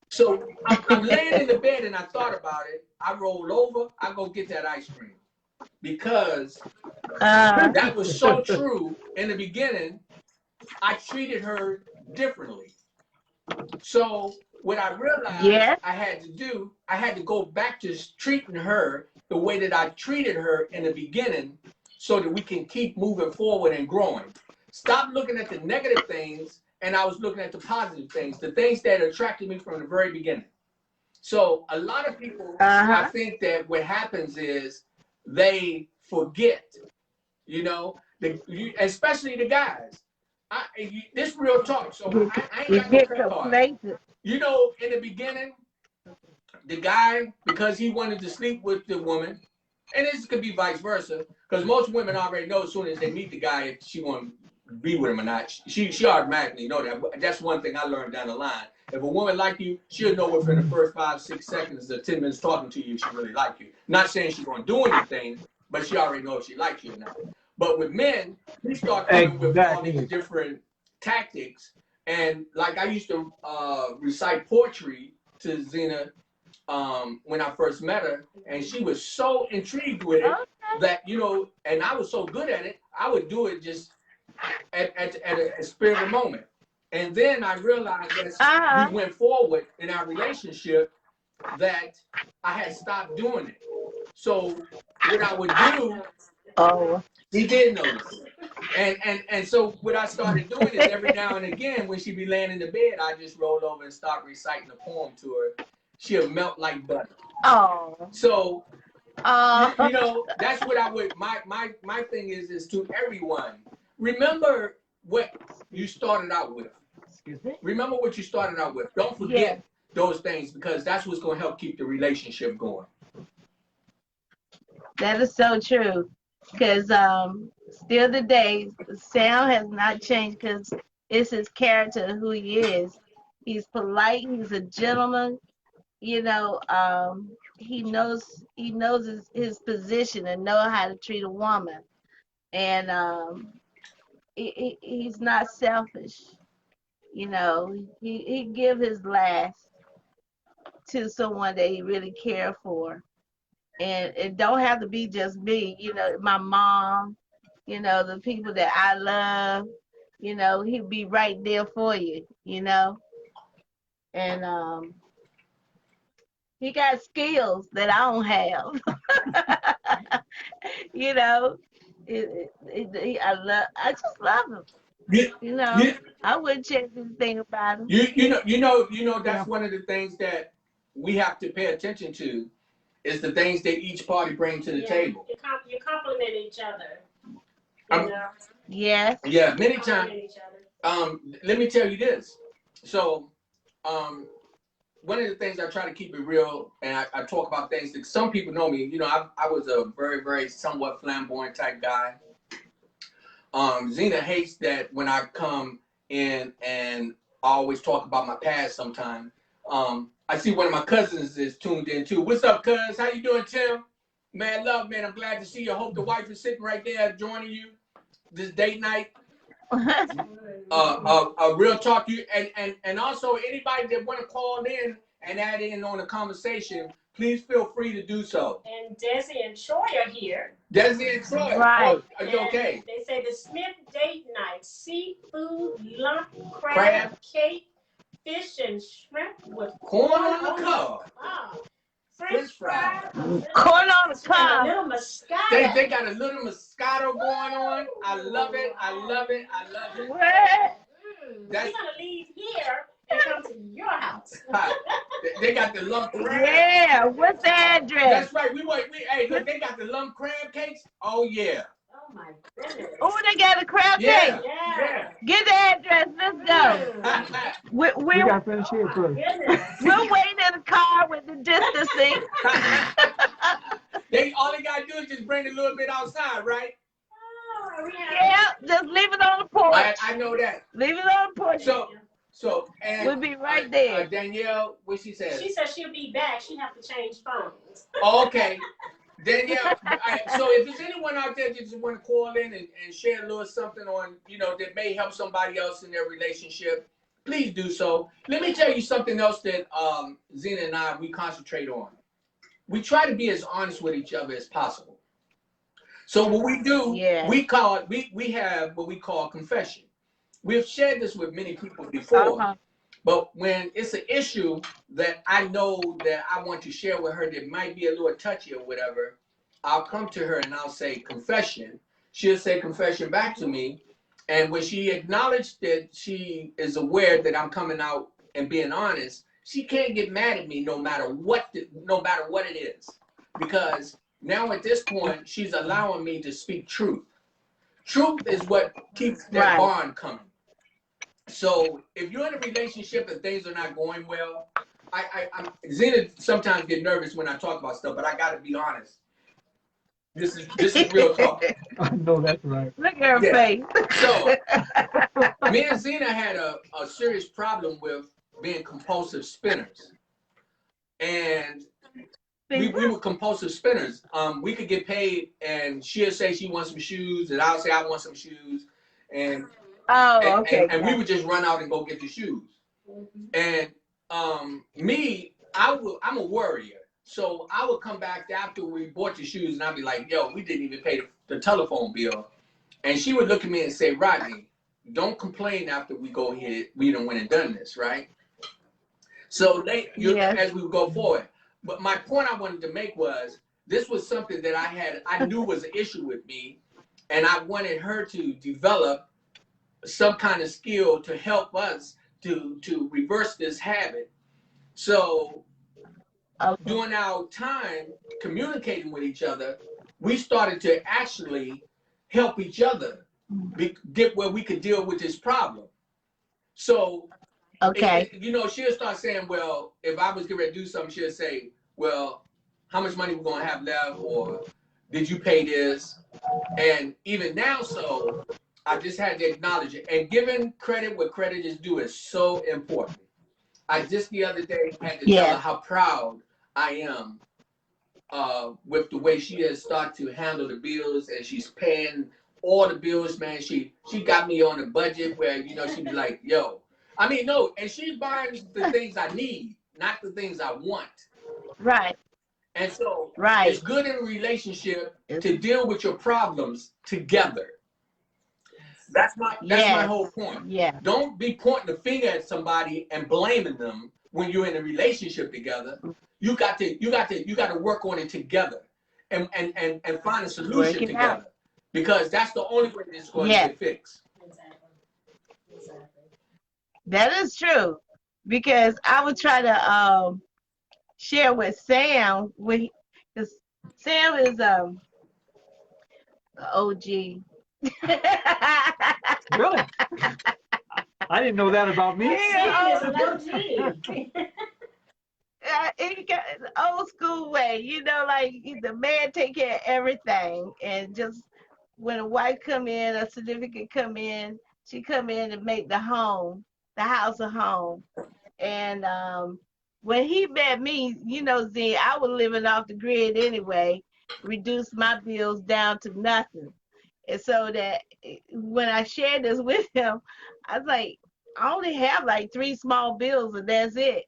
So I'm laying in the bed and I thought about it. I roll over, I go get that ice cream because that was so true. In the beginning, I treated her differently. So what I realized Yes. I had to do, I had to go back to treating her the way that I treated her in the beginning so that we can keep moving forward and growing. Stop looking at the negative things and I was looking at the positive things, the things that attracted me from the very beginning. So a lot of people, I think that what happens is they forget, you know, especially the guys. This real talk, so I ain't You got no get pep talk. complacent. You know, in the beginning, the guy, because he wanted to sleep with the woman, and this could be vice versa, because most women already know as soon as they meet the guy if she want to be with him or not. She automatically know that. That's one thing I learned down the line. If a woman like you, she'll know within the first 5, 6 seconds or 10 minutes talking to you if she really like you. Not saying she's going to do anything, but she already knows if she likes you or not. But with men, we start coming with all these Exactly. different tactics. And like I used to recite poetry to Zena when I first met her, and she was so intrigued with it that, you know, and I was so good at it, I would do it just at a spur of the moment. And then I realized as we went forward in our relationship that I had stopped doing it. So what I would do, he did notice it. And so what I started doing is every now and again when she'd be laying in the bed, I just roll over and start reciting a poem to her. She'll melt like butter. Oh. So you know, that's what I would my thing is to everyone. Remember what you started out with. Excuse me. Remember what you started out with. Don't forget those things because that's what's going to help keep the relationship going. That is so true. Because still today, Sam has not changed because it's his character, who he is. He's polite. He's a gentleman. You know, he knows his position and know how to treat a woman. And he's not selfish. You know, he give his last to someone that he really care for. And it don't have to be just me, you know, my mom, you know, the people that I love, you know, he'd be right there for you, you know. And he got skills that I don't have. You know, I just love him. You, You know, you, I wouldn't change anything about him. you know that's one of the things that we have to pay attention to is the things that each party brings to the table. You compliment each other. You know? Yes. Yeah, many times. Let me tell you this. So, one of the things I try to keep it real, and I talk about things that some people know me. You know, I was a very, very somewhat flamboyant type guy. Zena hates that when I come in and I always talk about my past sometime. I see one of my cousins is tuned in too. What's up, cuz? How you doing, Tim? Man, love, man. I'm glad to see you. I hope the wife is sitting right there joining you this date night. Real talk. You and also anybody that want to call in and add in on the conversation, please feel free to do so. And Desi and Troy are here. Desi and Troy. Right. Are you okay? They say the Smith date night: seafood, lump, crab cake, fish and shrimp with corn on the cob. French fries. Corn on the cob. A little Moscato. They got a little Moscato going on. I love it. I love it. I love it. We're gonna leave here and come to your house. They got the lump crab. Yeah, what's the address? That's right. Hey, look, they got the lump crab cakes. Oh yeah. Oh my goodness. Oh, they got a crab Yeah. cake. Yeah. Get the address. Let's go. Mm. We We're got to finish here first. Goodness. waiting in the car with the distancing. All they gotta do is just bring a little bit outside, right? Oh, we have. Yeah, just leave it on the porch. I know that. Leave it on the porch. So and We'll be right there. Danielle, what she said? She said she'll be back. She have to change phones. Oh, okay. Danielle, so if there's anyone out there that just want to call in and share a little something on, that may help somebody else in their relationship, please do so. Let me tell you something else that Zena and I, we concentrate on. We try to be as honest with each other as possible. So what we do, we have what we call confession. We've shared this with many people before, but when it's an issue that I know that I want to share with her that might be a little touchy or whatever, I'll come to her and I'll say confession. She'll say confession back to me. And when she acknowledged that she is aware that I'm coming out and being honest, she can't get mad at me no matter what it is. Because now at this point, she's allowing me to speak truth. Truth is what keeps that bond coming. So if you're in a relationship and things are not going well, Zena sometimes get nervous when I talk about stuff, but I gotta be honest. This is real talk. I know that's right. Look at her face. So me and Zena had a serious problem with being compulsive spinners. And we were compulsive spinners. We could get paid and she'll say she wants some shoes and I'll say I want some shoes. And we would just run out and go get the shoes. And I'm a worrier. So I would come back after we bought the shoes and I'd be like, yo, we didn't even pay the telephone bill. And she would look at me and say, Rodney, don't complain after we go here. We done went and done this, right? So as we go forward. But my point I wanted to make was, this was something that I knew was an issue with me. And I wanted her to develop some kind of skill to help us to reverse this habit. So during our time communicating with each other, we started to actually help each other get where we could deal with this problem. So, she'll start saying, well, if I was getting ready to do something, she'll say, well, how much money we're going to have left? Or did you pay this? And even now, so I just had to acknowledge it. And giving credit where credit is due is so important. I just the other day had to tell her how proud I am with the way she has started to handle the bills, and she's paying all the bills, man. She got me on a budget where, she'd be like, yo. I mean, no, and she's buying the things I need, not the things I want. Right. And so it's good in a relationship to deal with your problems together. That's my whole point. Yeah. Don't be pointing the finger at somebody and blaming them when you're in a relationship together. You got to work on it together and find a solution together. Because that's the only way it's going to get fixed. Exactly. That is true. Because I would try to share with Sam, because Sam is OG. Really? I didn't know that about me. He got old school way, like the man take care of everything, and just when a wife come in, a significant come in, she come in and make the house a home. And when he met me, Z, I was living off the grid anyway, reduced my bills down to nothing. And so that when I shared this with him, I was like, I only have like 3 small bills and that's it.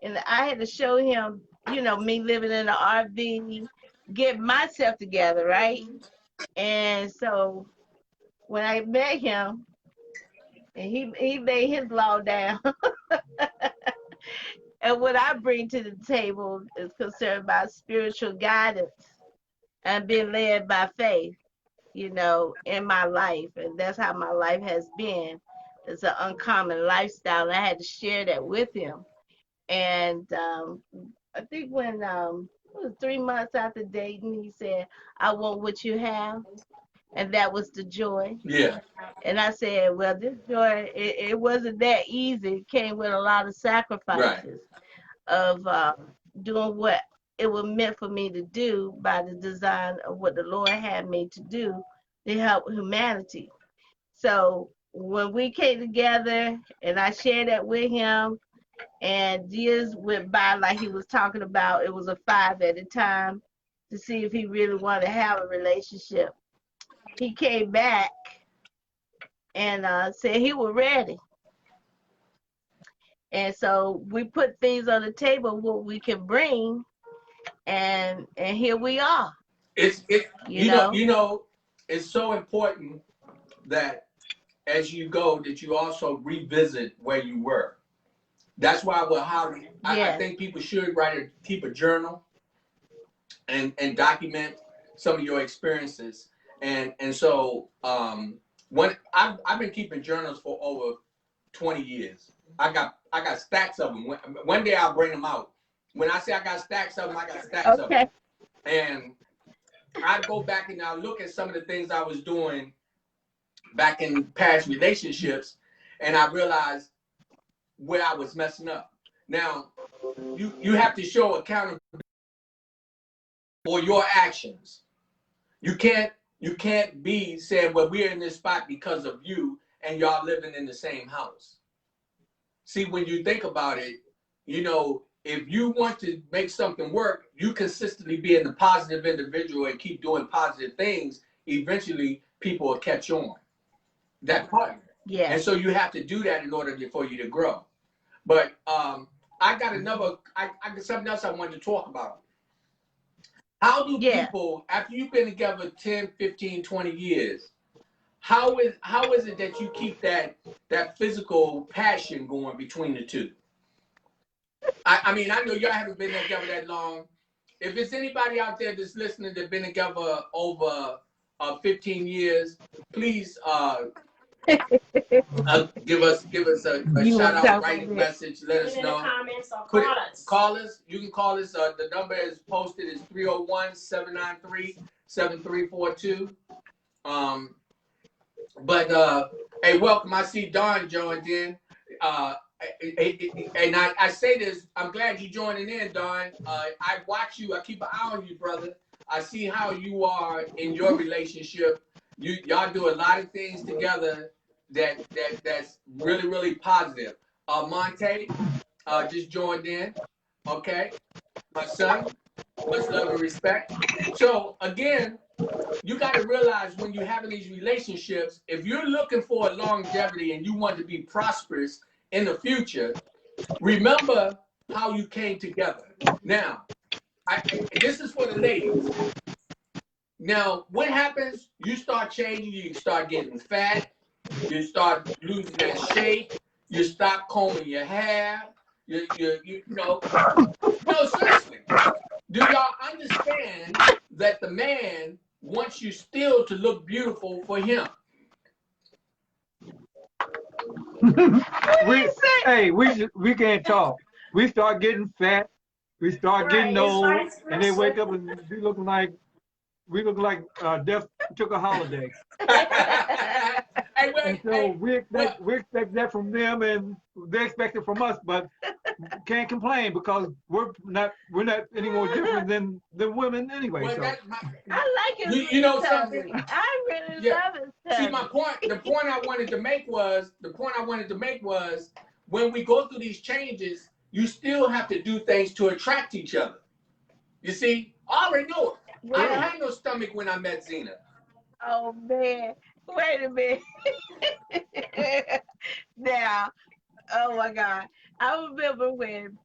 And I had to show him, me living in an RV, get myself together, right? And so when I met him, and he laid his law down, and what I bring to the table is concerned about spiritual guidance and being led by faith, in my life. And that's how my life has been. It's an uncommon lifestyle. And I had to share that with him. And I think when it was 3 months after dating, he said, "I want what you have," and that was the joy. Yeah. And I said, "Well, this joy, it wasn't that easy. It came with a lot of Right. sacrifices of doing what it was meant for me to do by the design of what the Lord had me to do to help humanity." So when we came together and I shared that with him, and years went by, like he was talking about, it was a 5 at a time to see if he really wanted to have a relationship. He came back and said he was ready. And so we put things on the table what we can bring, and here we are. It's You know. it's so important that as you go that you also revisit where you were. That's why I think people should keep a journal and document some of your experiences. And so when I've been keeping journals for over 20 years. I got stacks of them. One day I'll bring them out. When I say I got stacks of them, I got stacks of them. And I go back and I look at some of the things I was doing back in past relationships, and I realized where I was messing up. Now, you have to show accountability for your actions. You can't be saying, well, we're in this spot because of you, and y'all living in the same house. See, when you think about it, if you want to make something work, you consistently being the positive individual and keep doing positive things, eventually people will catch on. That part. Yeah. And so you have to do that in order for you to grow. But I got something else I wanted to talk about. How do people, after you've been together 10, 15, 20 years, how is it that you keep that physical passion going between the two? I mean, I know y'all haven't been together that long. If there's anybody out there that's listening that's been together over 15 years, please give us a shout out, write a message, let us know. In the comments or call us. Call us. You can call us. The number is posted is 301-793-7342. But hey, welcome. I see Don joined in. And I say this, I'm glad you're joining in, Don. I watch you, I keep an eye on you, brother. I see how you are in your relationship. Y'all do a lot of things together that's really, really positive. Monte just joined in. Okay. My son, much love and respect. So again, you got to realize when you're having these relationships, if you're looking for a longevity and you want to be prosperous in the future, remember how you came together. Now, this is for the ladies. Now, what happens? You start changing, you start getting fat, you start losing that shape, you stop combing your hair, no, seriously. Do y'all understand that the man wants you still to look beautiful for him? we can't talk. We start getting fat. We start getting old, and they wake up and we look like death took a holiday. And so we expect that from them, and they expect it from us, but can't complain because we're not any more different than women anyway. Well, so. I like it. You know something? I really love it. See, the point I wanted to make was when we go through these changes, you still have to do things to attract each other. You see, I already know it. Yeah. I didn't have no stomach when I met Zena. Oh man, wait a minute. Now, oh my God, I remember when.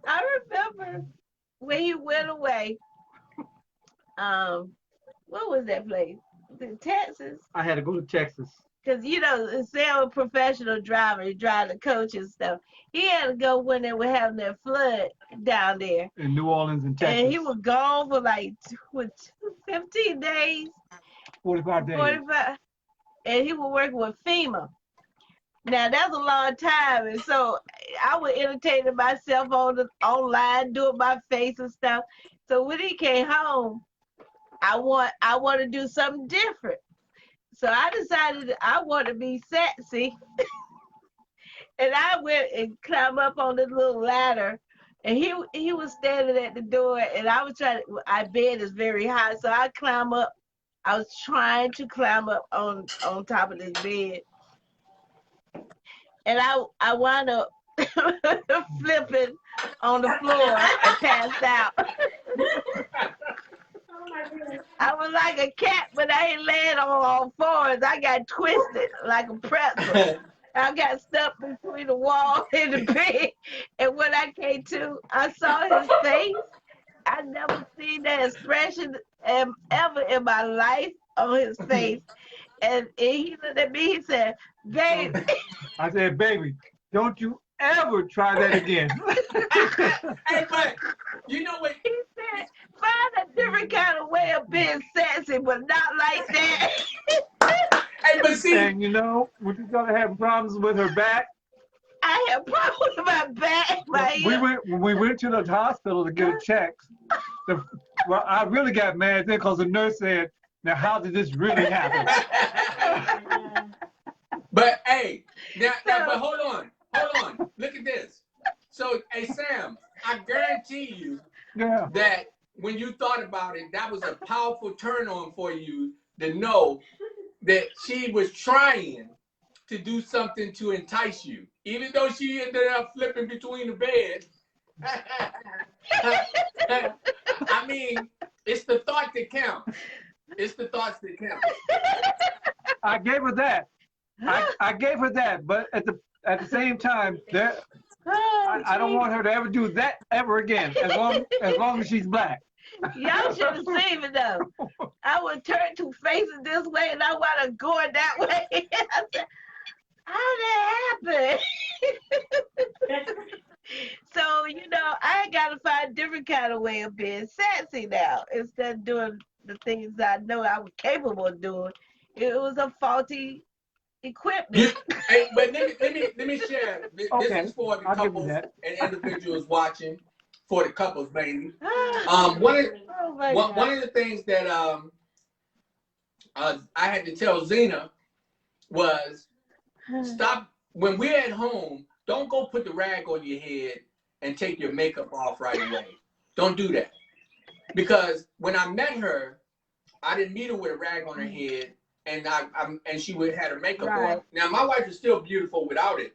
I remember when he went away. What was that place? Texas. I had to go to Texas. Because, Sam was a professional driver. He drive the coach and stuff. He had to go when they were having that flood down there. In New Orleans and Texas. And he was gone for like 15 days. 45 days. 45. and he was working with FEMA. Now that's a long time, and so I was entertaining myself online, doing my face and stuff. So when he came home, I want to do something different. So I decided I want to be sexy, and I went and climbed up on this little ladder, and he was standing at the door, and I was trying to. Our bed is very high, so I climb up. I was trying to climb up on top of this bed, and I wound up flipping on the floor and passed out. Oh my goodness. I was like a cat, but I ain't laying on all fours. I got twisted like a pretzel. I got stuck between the wall and the bed. And when I came to, I saw his face. I never seen that expression ever in my life on his face. And he looked at me, he said, babe. I said, baby, don't you ever try that again. Hey, but you know what? He said, find a different kind of way of being sexy, but not like that. Hey, but see, And you know, when you started having problems with her back, I had problems with my back, my hip. when we went to the hospital to get it checked. Well, I really got mad then because the nurse said, "Now, how did this really happen?" but hey, but hold on. Look at this. So, hey, Sam, I guarantee you Yeah. that when you thought about it, that was a powerful turn on for you to know that she was trying to do something to entice you, even though she ended up flipping between the beds. I mean, it's the thought that counts. It's the thoughts that count. I gave her that. I gave her that, but at the same time, I don't want her to ever do that ever again. As long as she's black. Y'all should have seen me though. I would turn two faces this way and I want to go that way. I said, how did that happen? So, you know, I got to find a different kind of way of being sexy now. Instead of doing the things I know I was capable of doing, it was a faulty equipment. Hey, but let me share. This Okay, is for the I'll give you couples that. and individuals watching. For the couples, baby. Oh One of the things that I had to tell Zena was stop when we're at home. Don't go put the rag on your head and take your makeup off right away. Don't do that. Because when I met her, I didn't meet her with a rag on her head, and and she would had her makeup on. Now my wife is still beautiful without it,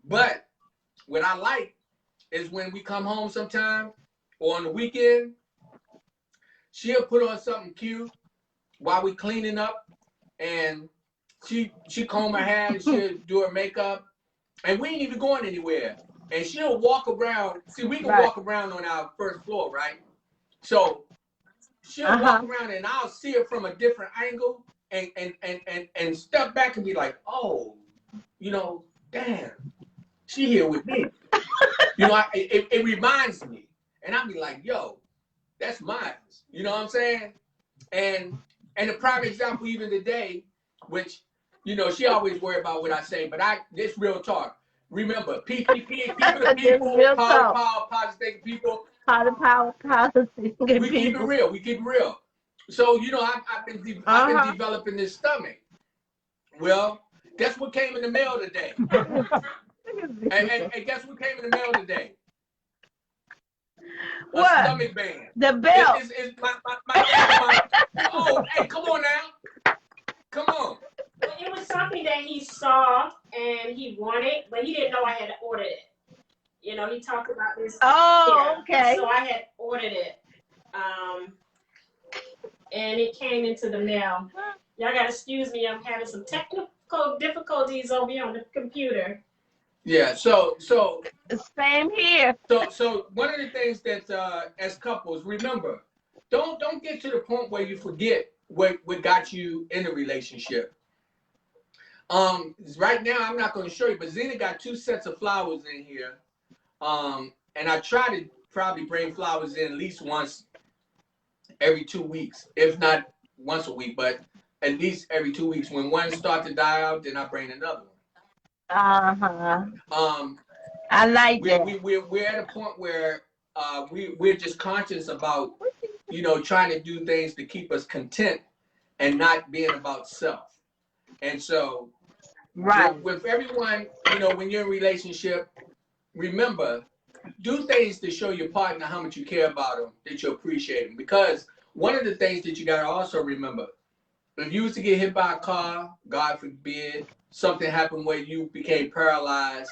but what I like is when we come home sometime or on the weekend, she'll put on something cute while we cleaning up, and she comb her hair and she'll do her makeup, and we ain't even going anywhere. And she'll walk around. See, we can walk around on our first floor, right? So she'll walk around and I'll see her from a different angle and step back and be like, oh, you know, damn, she here with me. You know, it reminds me. And I'll be like, yo, that's mine. You know what I'm saying? And a prime example even today, which, you know, she always worry about what I say, but this real talk. Remember, PPP, keep it people, power, positive people. Power, positive people. We keep it real. We keep it real. So, you know, I've been developing this stomach. Well, guess what came in the mail today? and guess what came in the mail today? What? A stomach band. The belt. It's my, oh, hey, come on now. Come on. It was something that he saw and he wanted, but he didn't know I had ordered it. You know, he talked about this. Oh, okay. So I had ordered it. And it came into the mail. Y'all gotta excuse me, I'm having some technical difficulties over here on the computer. Yeah, so same here. So one of the things that as couples, remember, don't get to the point where you forget what got you in a relationship. Right now I'm not going to show you, but Zena got 2 sets of flowers in here. And I try to probably bring flowers in at least once every 2 weeks, if not once a week. But at least every 2 weeks. When one starts to die out, then I bring another Uh-huh. one. I like that. We're at a point where we're just conscious about, trying to do things to keep us content and not being about self. And so Right. with everyone, when you're in a relationship, remember, do things to show your partner how much you care about them, that you appreciate them. Because one of the things that you got to also remember, if you was to get hit by a car, God forbid, something happened where you became paralyzed,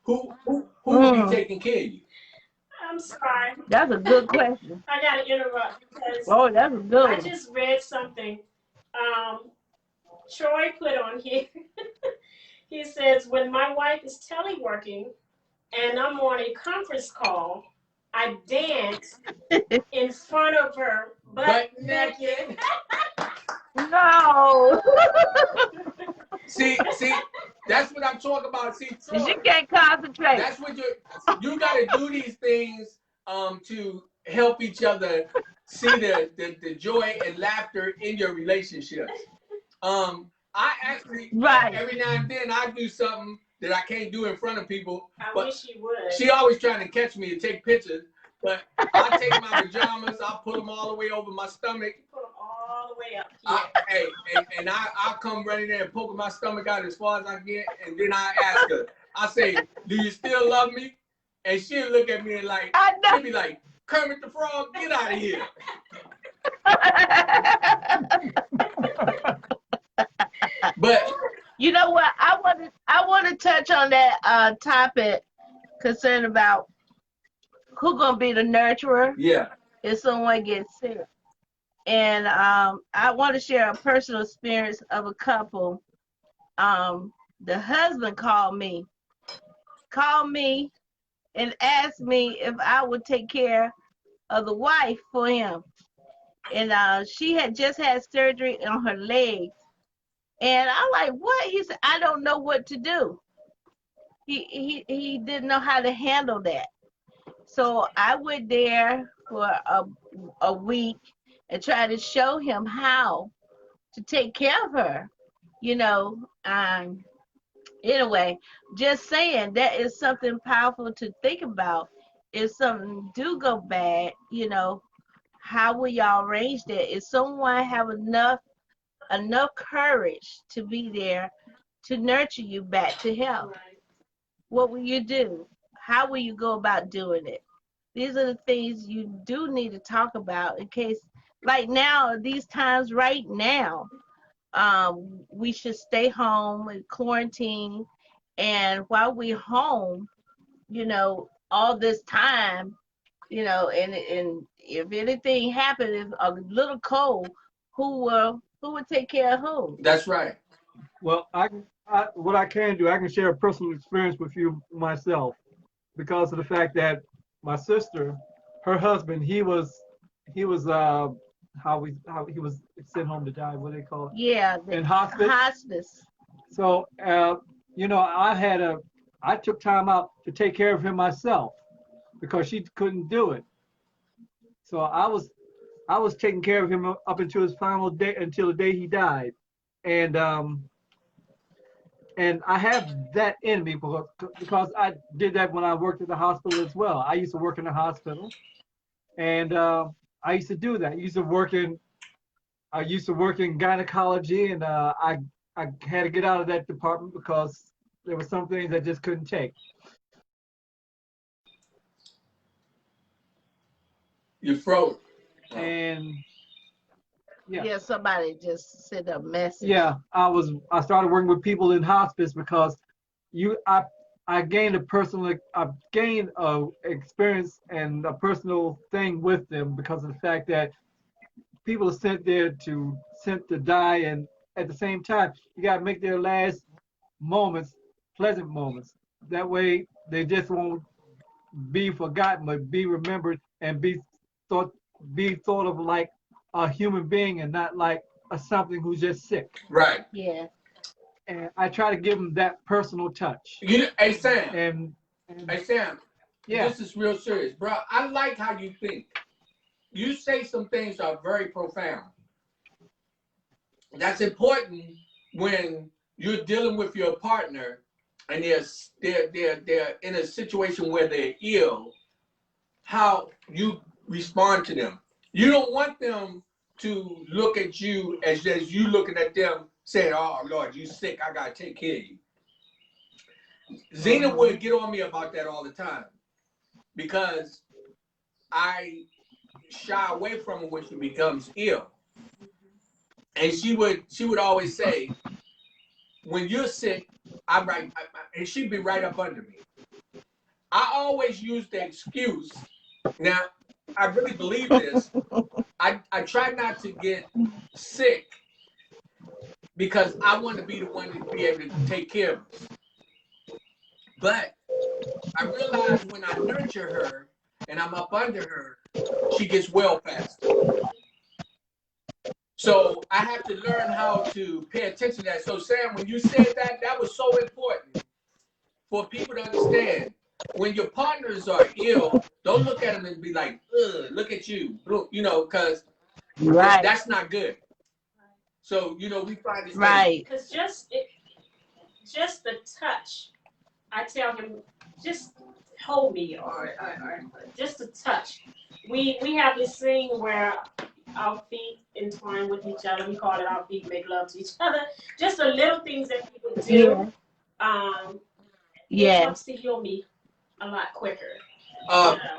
who would be taking care of you? I'm sorry. That's a good question. I gotta interrupt because Oh, that's a good I one. just read something. Troy put on here. He says, when my wife is teleworking and I'm on a conference call, I dance in front of her, butt naked. No. See, that's what I'm talking about. See, Troy, She can't concentrate. that's what you got to do these things to help each other see the joy and laughter in your relationships. I actually, Right. every now and then, I do something that I can't do in front of people. I But wish you would. she always trying to catch me and take pictures. But I take my pajamas, I pull them all the way over my stomach. Put them all the way up here. I'll come running there and poking my stomach out as far as I get, and then I ask her, I say, "Do you still love me?" And she'll look at me and she'll be like, "Kermit the Frog, get out of here." But you know what? I want to touch on that topic concerned about who gonna be the nurturer yeah, if someone gets sick. And I want to share a personal experience of a couple. The husband called me and asked me if I would take care of the wife for him. And she had just had surgery on her legs. And I'm like, what? He said, I don't know what to do. He didn't know how to handle that. So I went there for a week and tried to show him how to take care of her. Anyway, just saying that is something powerful to think about. If something do go bad, how will y'all arrange that? If someone have enough courage to be there to nurture you back to health, Right. what will you do? How will you go about doing it? These are the things you do need to talk about in case, like now, these times right now, we should stay home and quarantine. And while we're home, all this time, and if anything happened, if a little cold, who would take care of who? that's right. Well, what I can do, I can share a personal experience with you myself, because of the fact that my sister, her husband, he was how he was sent home to die. What do they call it? Yeah, In hospice. Hospice. So, I took time out to take care of him myself because she couldn't do it. So I was taking care of him up until his final day, until the day he died, and I have that in me because I did that when I worked at the hospital as well. I used to work in the hospital, and I used to do that. I used to work in gynecology, and I had to get out of that department because there were some things I just couldn't take. You froze. And Yeah, somebody just sent a message. yeah, I started working with people in hospice because I gained a experience and a personal thing with them because of the fact that people are sent to die, and at the same time you got to make their last moments pleasant moments. That way they just won't be forgotten, but be remembered and be thought of like a human being and not like something who's just sick. Right. Yeah. And I try to give them that personal touch. Hey Sam. And Hey Sam. yeah, This is real serious, bro. I like how you think. You say some things that are very profound. that's important when you're dealing with your partner and they're in a situation where they're ill, how you respond to them. You don't want them to look at you as you looking at them saying, oh Lord, you sick, I gotta take care of you. Zena would get on me about that all the time because I shy away from her when she becomes ill. And she would always say, when you're sick, I'm right, and she'd be right up under me. I always use the excuse. Now, I really believe this. I try not to get sick because I want to be the one to be able to take care of us. But I realize when I nurture her and I'm up under her, she gets well faster. So I have to learn how to pay attention to that. So Sam, when you said that, that was so important for people to understand. When your partners are ill, don't look at them and be like, ugh, look at you, you know, because Right. that's not good. So, you know, we find this Right. Because just the touch, I tell him, just hold me or just a touch. We have this thing where our feet entwine with each other. We call it our feet make love to each other. Just the little things that people do. It helps to heal me a lot quicker.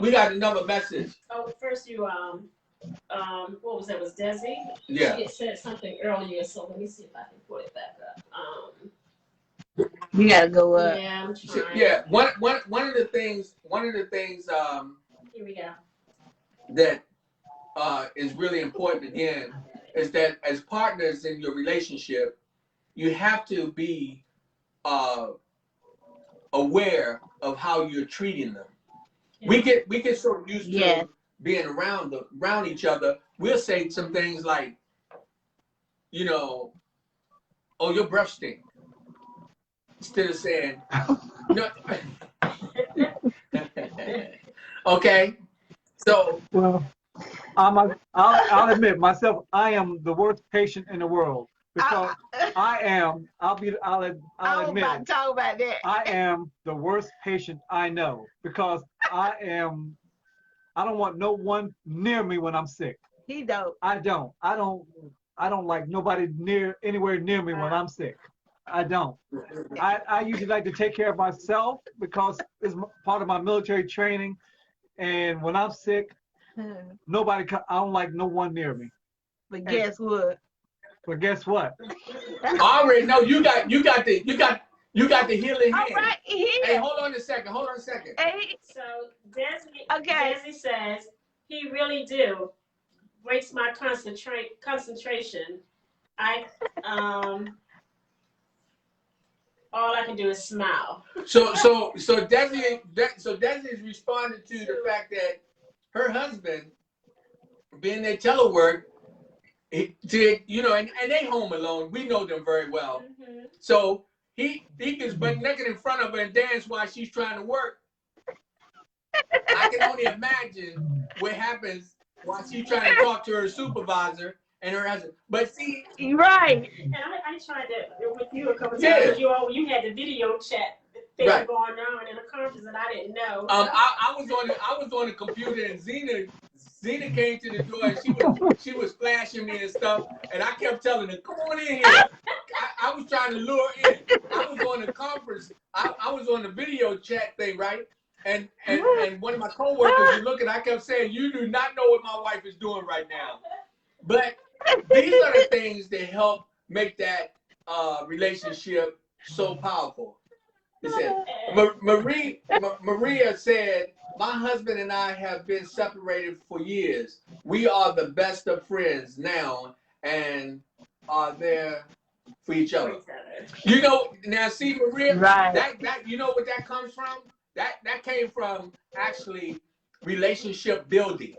We got another message. Oh, first you what was that? Was Desi? Yeah. She had said something earlier, so let me see if I can put it back up. You gotta go up. Yeah, I'm trying. Yeah, one of the things Here we go. that is really important again is that as partners in your relationship, you have to be aware of how you're treating them. Yeah. We get so used to being around each other. We'll say some things like, you know, oh, your breath stinks. Instead of saying, no. Okay. So. Well, I'll admit myself, I am the worst patient in the world because I'll admit it. Talk about that. I am the worst patient I know because I don't want no one near me when I'm sick. He don't. I don't like nobody anywhere near me when I'm sick. I don't. I usually like to take care of myself because it's part of my military training. And when I'm sick, I don't like no one near me. But guess what? I already know you got the healing hand. All right, Hey, hold on a second. Hey. So Desi says he really breaks my concentration. All I can do is smile. So Desi is responding to the fact that her husband, being their telework, did, you know, and they home alone. We know them very well. Mm-hmm. So he gets butt naked in front of her and dance while she's trying to work. I can only imagine what happens while she's trying to talk to her supervisor and her husband. But see, right. And I tried that with you a couple times. You had the video chat thing going on in a conference and I didn't know. I was on the computer and Zena came to the door and she was flashing me and stuff, and I kept telling her, "Come on in here." I was trying to lure in. I was on the conference. I was on the video chat thing, right? And one of my coworkers was looking. I kept saying, "You do not know what my wife is doing right now." But these are the things that help make that relationship so powerful. Maria said, "My husband and I have been separated for years. We are the best of friends now and are there for each other." You know, now see, Maria, that you know what that comes from? That came from actually relationship building.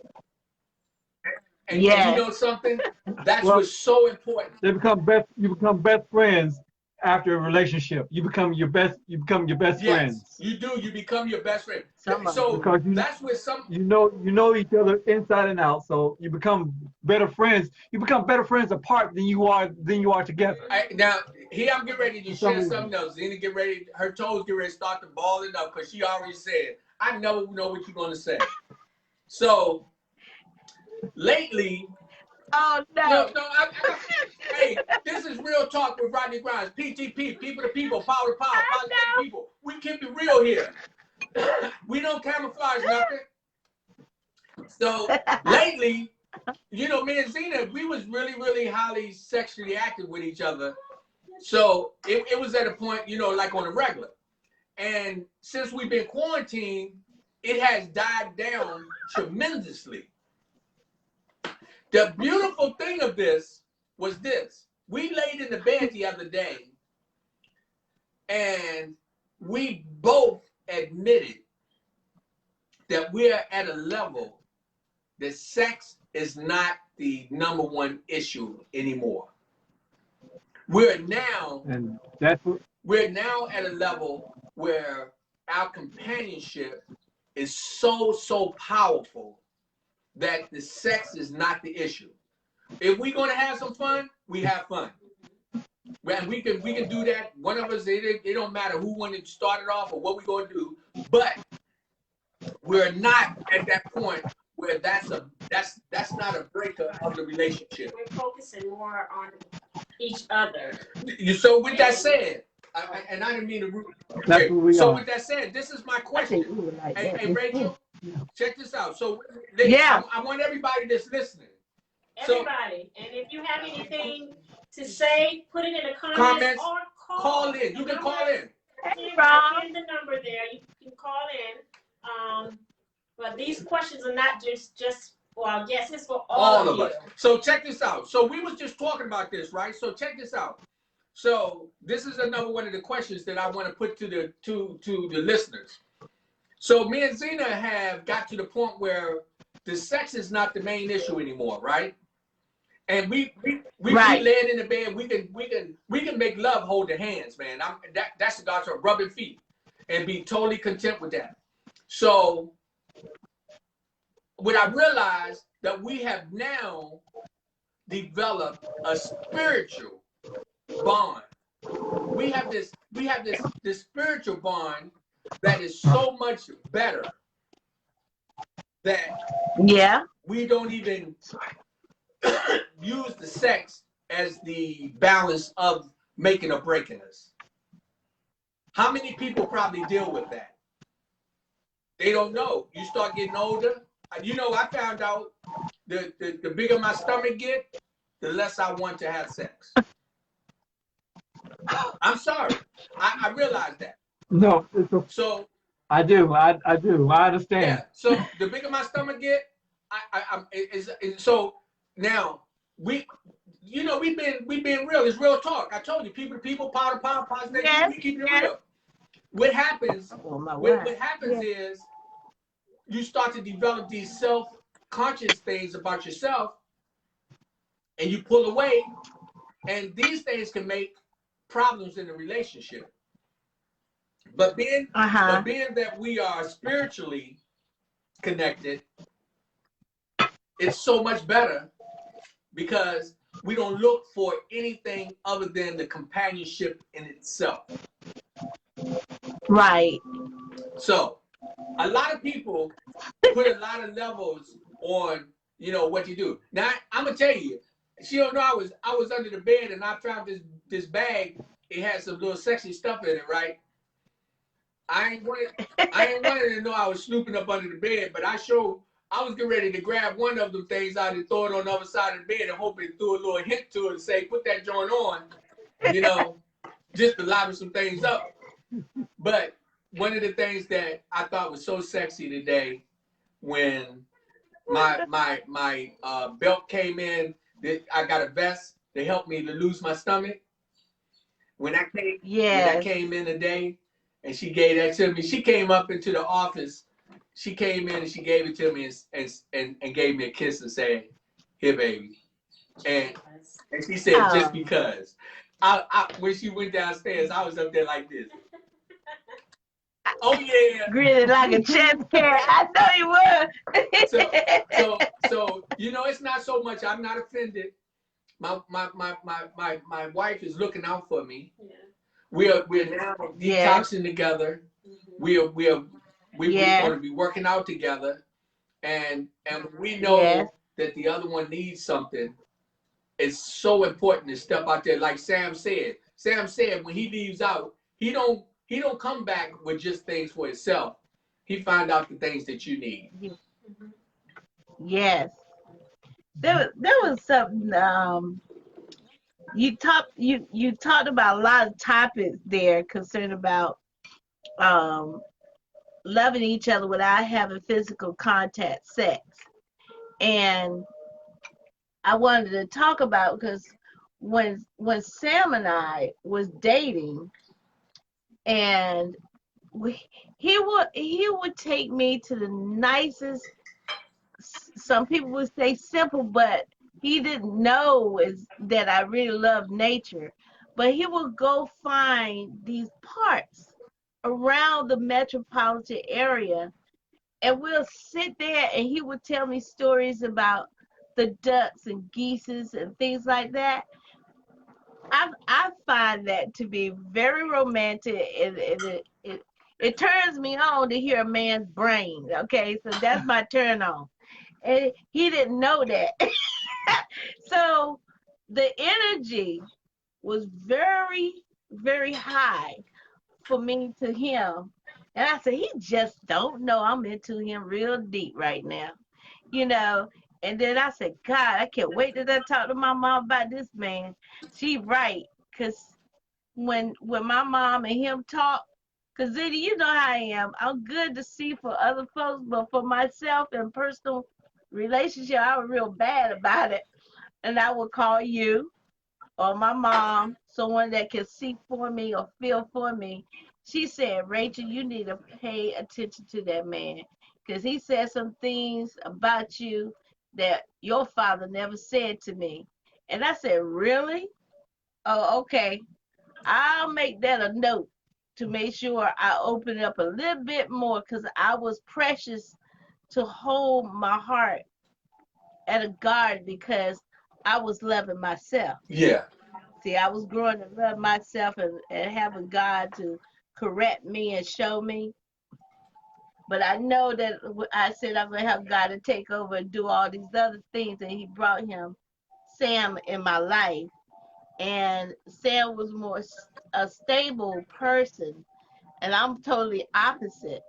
And you know something? That's what's so important. You become best friends after a relationship. You become your best Yes, friends. you do. You become your best friend. Some of So Because that's where some. you know each other inside and out, so you become better friends. You become better friends apart than you are together. Now here I'm getting ready to For some share reason. something else. Zena get ready. Her toes get ready to start to balling up because she already said, "I never know what you're gonna say." So lately, Oh no, no. hey, this is real talk with Rodney Grimes, PTP, people to people, power to power, I positive know. people. We keep it real here. We don't camouflage nothing. So lately, you know, me and Zena, we was really, really highly sexually active with each other. So it was at a point, you know, like on a regular. And since we've been quarantined, it has died down tremendously. The beautiful thing of this was this. We laid in the bed the other day and we both admitted that we're at a level that sex is not the number one issue anymore. We're now And that's what at a level where our companionship is so powerful that the sex is not the issue. If we're gonna have some fun, we have fun. And we can do that. One of us, it don't matter who wanted to start it off or what we're gonna do, but we're not at that point where that's not a breaker of the relationship. We're focusing more on each other. So with that said, and I didn't mean to. that's what we So are. with that said, this is my I question. think we were like Hey, that. hey Rachel, check this out. So Yeah. I want everybody that's listening. Everybody. And if you have anything to say, put it in the Comments, or call in. You can call in. In the number there. You can call in. But these questions are not just for our guests, it's for all of you. Us. So check this out. So we was just talking about this, right? So check this out. So this is another one of the questions that I want to put to the listeners. So me and Zena have got to the point where the sex is not the main issue anymore, right? And we Right. laying in the bed. We can make love holding hands, man. That's the God's rubbing feet, and be totally content with that. So what I realized that we have now developed a spiritual bond. We have this spiritual bond that is so much better that Yeah. we don't even use the sex as the balance of making or breaking us. How many people probably deal with that? They don't know. You start getting older. You know, I found out the bigger my stomach get, the less I want to have sex. I'm sorry. I realize that. No, So I do. I understand. yeah. So the bigger my stomach get, so now we've been real. It's real talk. I told you, people to people, power to power, positive. Yes, We keep it yes. real. What happens? Oh my What word. happens is you start to develop these self-conscious things about yourself, and you pull away, and these things can make problems in the relationship. But being that we are spiritually connected, it's so much better because we don't look for anything other than the companionship in itself. Right. So a lot of people put a lot of levels on, what you do. Now I'm gonna tell you, she don't know I was under the bed and I found this bag. It had some little sexy stuff in it, right? I ain't wanted to know I was snooping up under the bed, but I was getting ready to grab one of them things out and throw it on the other side of the bed and hope it threw a little hint to it and say, put that joint on, just to liven some things up. But one of the things that I thought was so sexy today, when my belt came in, I got a vest to help me to lose my stomach. When that came in today, and she gave that to me. She came up into the office. She came in and she gave it to me and gave me a kiss and said, "Here, baby." And she said, "Just because." when she went downstairs, I was up there like this. Oh yeah. Grinning like a chess cat. I know you would. So it's not so much. I'm not offended. My wife is looking out for me. Yeah. We're now detoxing together. We're going to be working out together, and we know that the other one needs something. It's so important to step out there, like Sam said. Sam said when he leaves out, he don't come back with just things for himself. He find out the things that you need. Yes. There was something you talked about a lot of topics there concerned about loving each other without having physical contact, sex. And I wanted to talk about, because when Sam and I was dating, and he would take me to the nicest, some people would say simple, but he didn't know that I really love nature. But he would go find these parks around the metropolitan area, and we'll sit there and he would tell me stories about the ducks and geeses and things like that. I find that to be very romantic, and it turns me on to hear a man's brain. Okay, so that's my turn on. And he didn't know that. So the energy was very, very high for me to him. And I said, he just don't know I'm into him real deep right now. You know. And then I said, God, I can't wait till I talk to my mom about this man. She right. Cause when my mom and him talk, cause Zitty, you know how I am. I'm good to see for other folks, but for myself and personal relationship, I was real bad about it. And I would call you or my mom, someone that can see for me or feel for me. She said, Rachel, you need to pay attention to that man, because he said some things about you that your father never said to me. And I said, really? Oh, okay. I'll make that a note to make sure I open it up a little bit more, because I was precious to hold my heart at a guard, because I was loving myself. Yeah. See, I was growing to love myself and having God to correct me and show me. But I know that I said I'm going to have God to take over and do all these other things. And he brought Sam in my life. And Sam was more a stable person. And I'm totally opposite.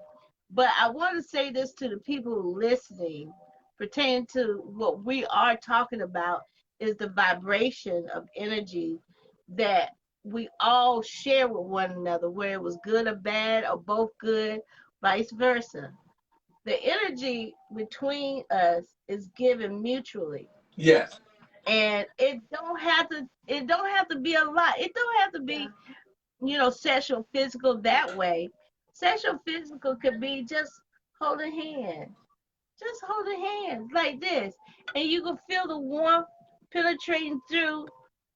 But I want to say this to the people listening, pertaining to what we are talking about, is the vibration of energy that we all share with one another, where it was good or bad or both good, vice versa. The energy between us is given mutually. Yes. And it don't have to be a lot. It don't have to be, sexual physical that way. Sexual physical could be just holding hands. Just holding hands like this. And you can feel the warmth penetrating through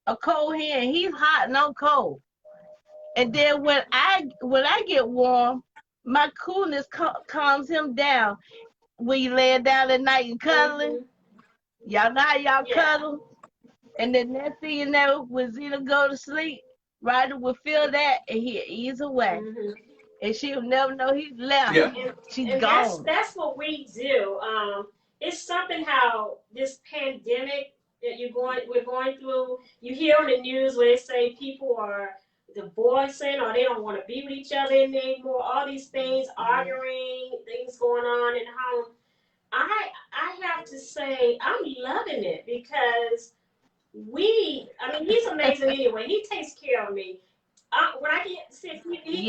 a cold hand. He's hot and I'm cold. And then when I get warm, my coolness calms him down. When you laying down at night and cuddling, y'all know how y'all cuddle. And the next thing you know, when Zena go to sleep, Ryder will feel that and he'll ease away. And she'll never know he left. Yeah. She's and gone. that's what we do. It's something how this pandemic that we're going through. You hear on the news where they say people are divorcing or they don't want to be with each other anymore. All these things, arguing, things going on in home. I have to say I'm loving it, because he's amazing anyway. He takes care of me. When I get sick, he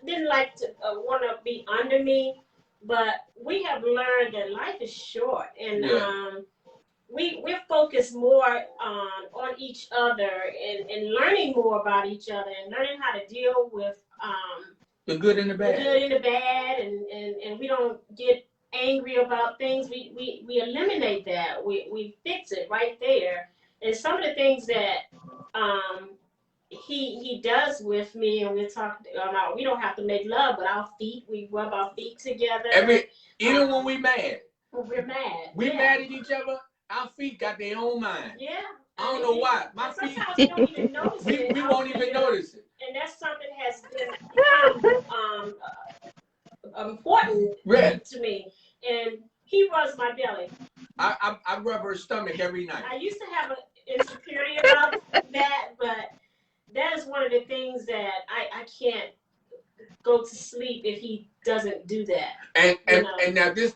didn't like to want to be under me, but we have learned that life is short, and we're focused more on each other and learning more about each other and learning how to deal with the good and the bad. The good and the bad, and we don't get angry about things. We eliminate that. We fix it right there. And some of the things that he does with me, and we talk. We don't have to make love, but we rub our feet together. Even when we mad. When we're mad. We mad at each other. Our feet got their own mind. Yeah. I don't know why. My feet. Sometimes we don't even notice it. We won't even notice it. And that's something has become important to me. And he rubs my belly. I rub her stomach every night. I used to have an insecurity about that, but that is one of the things that I can't go to sleep if he doesn't do that. And now this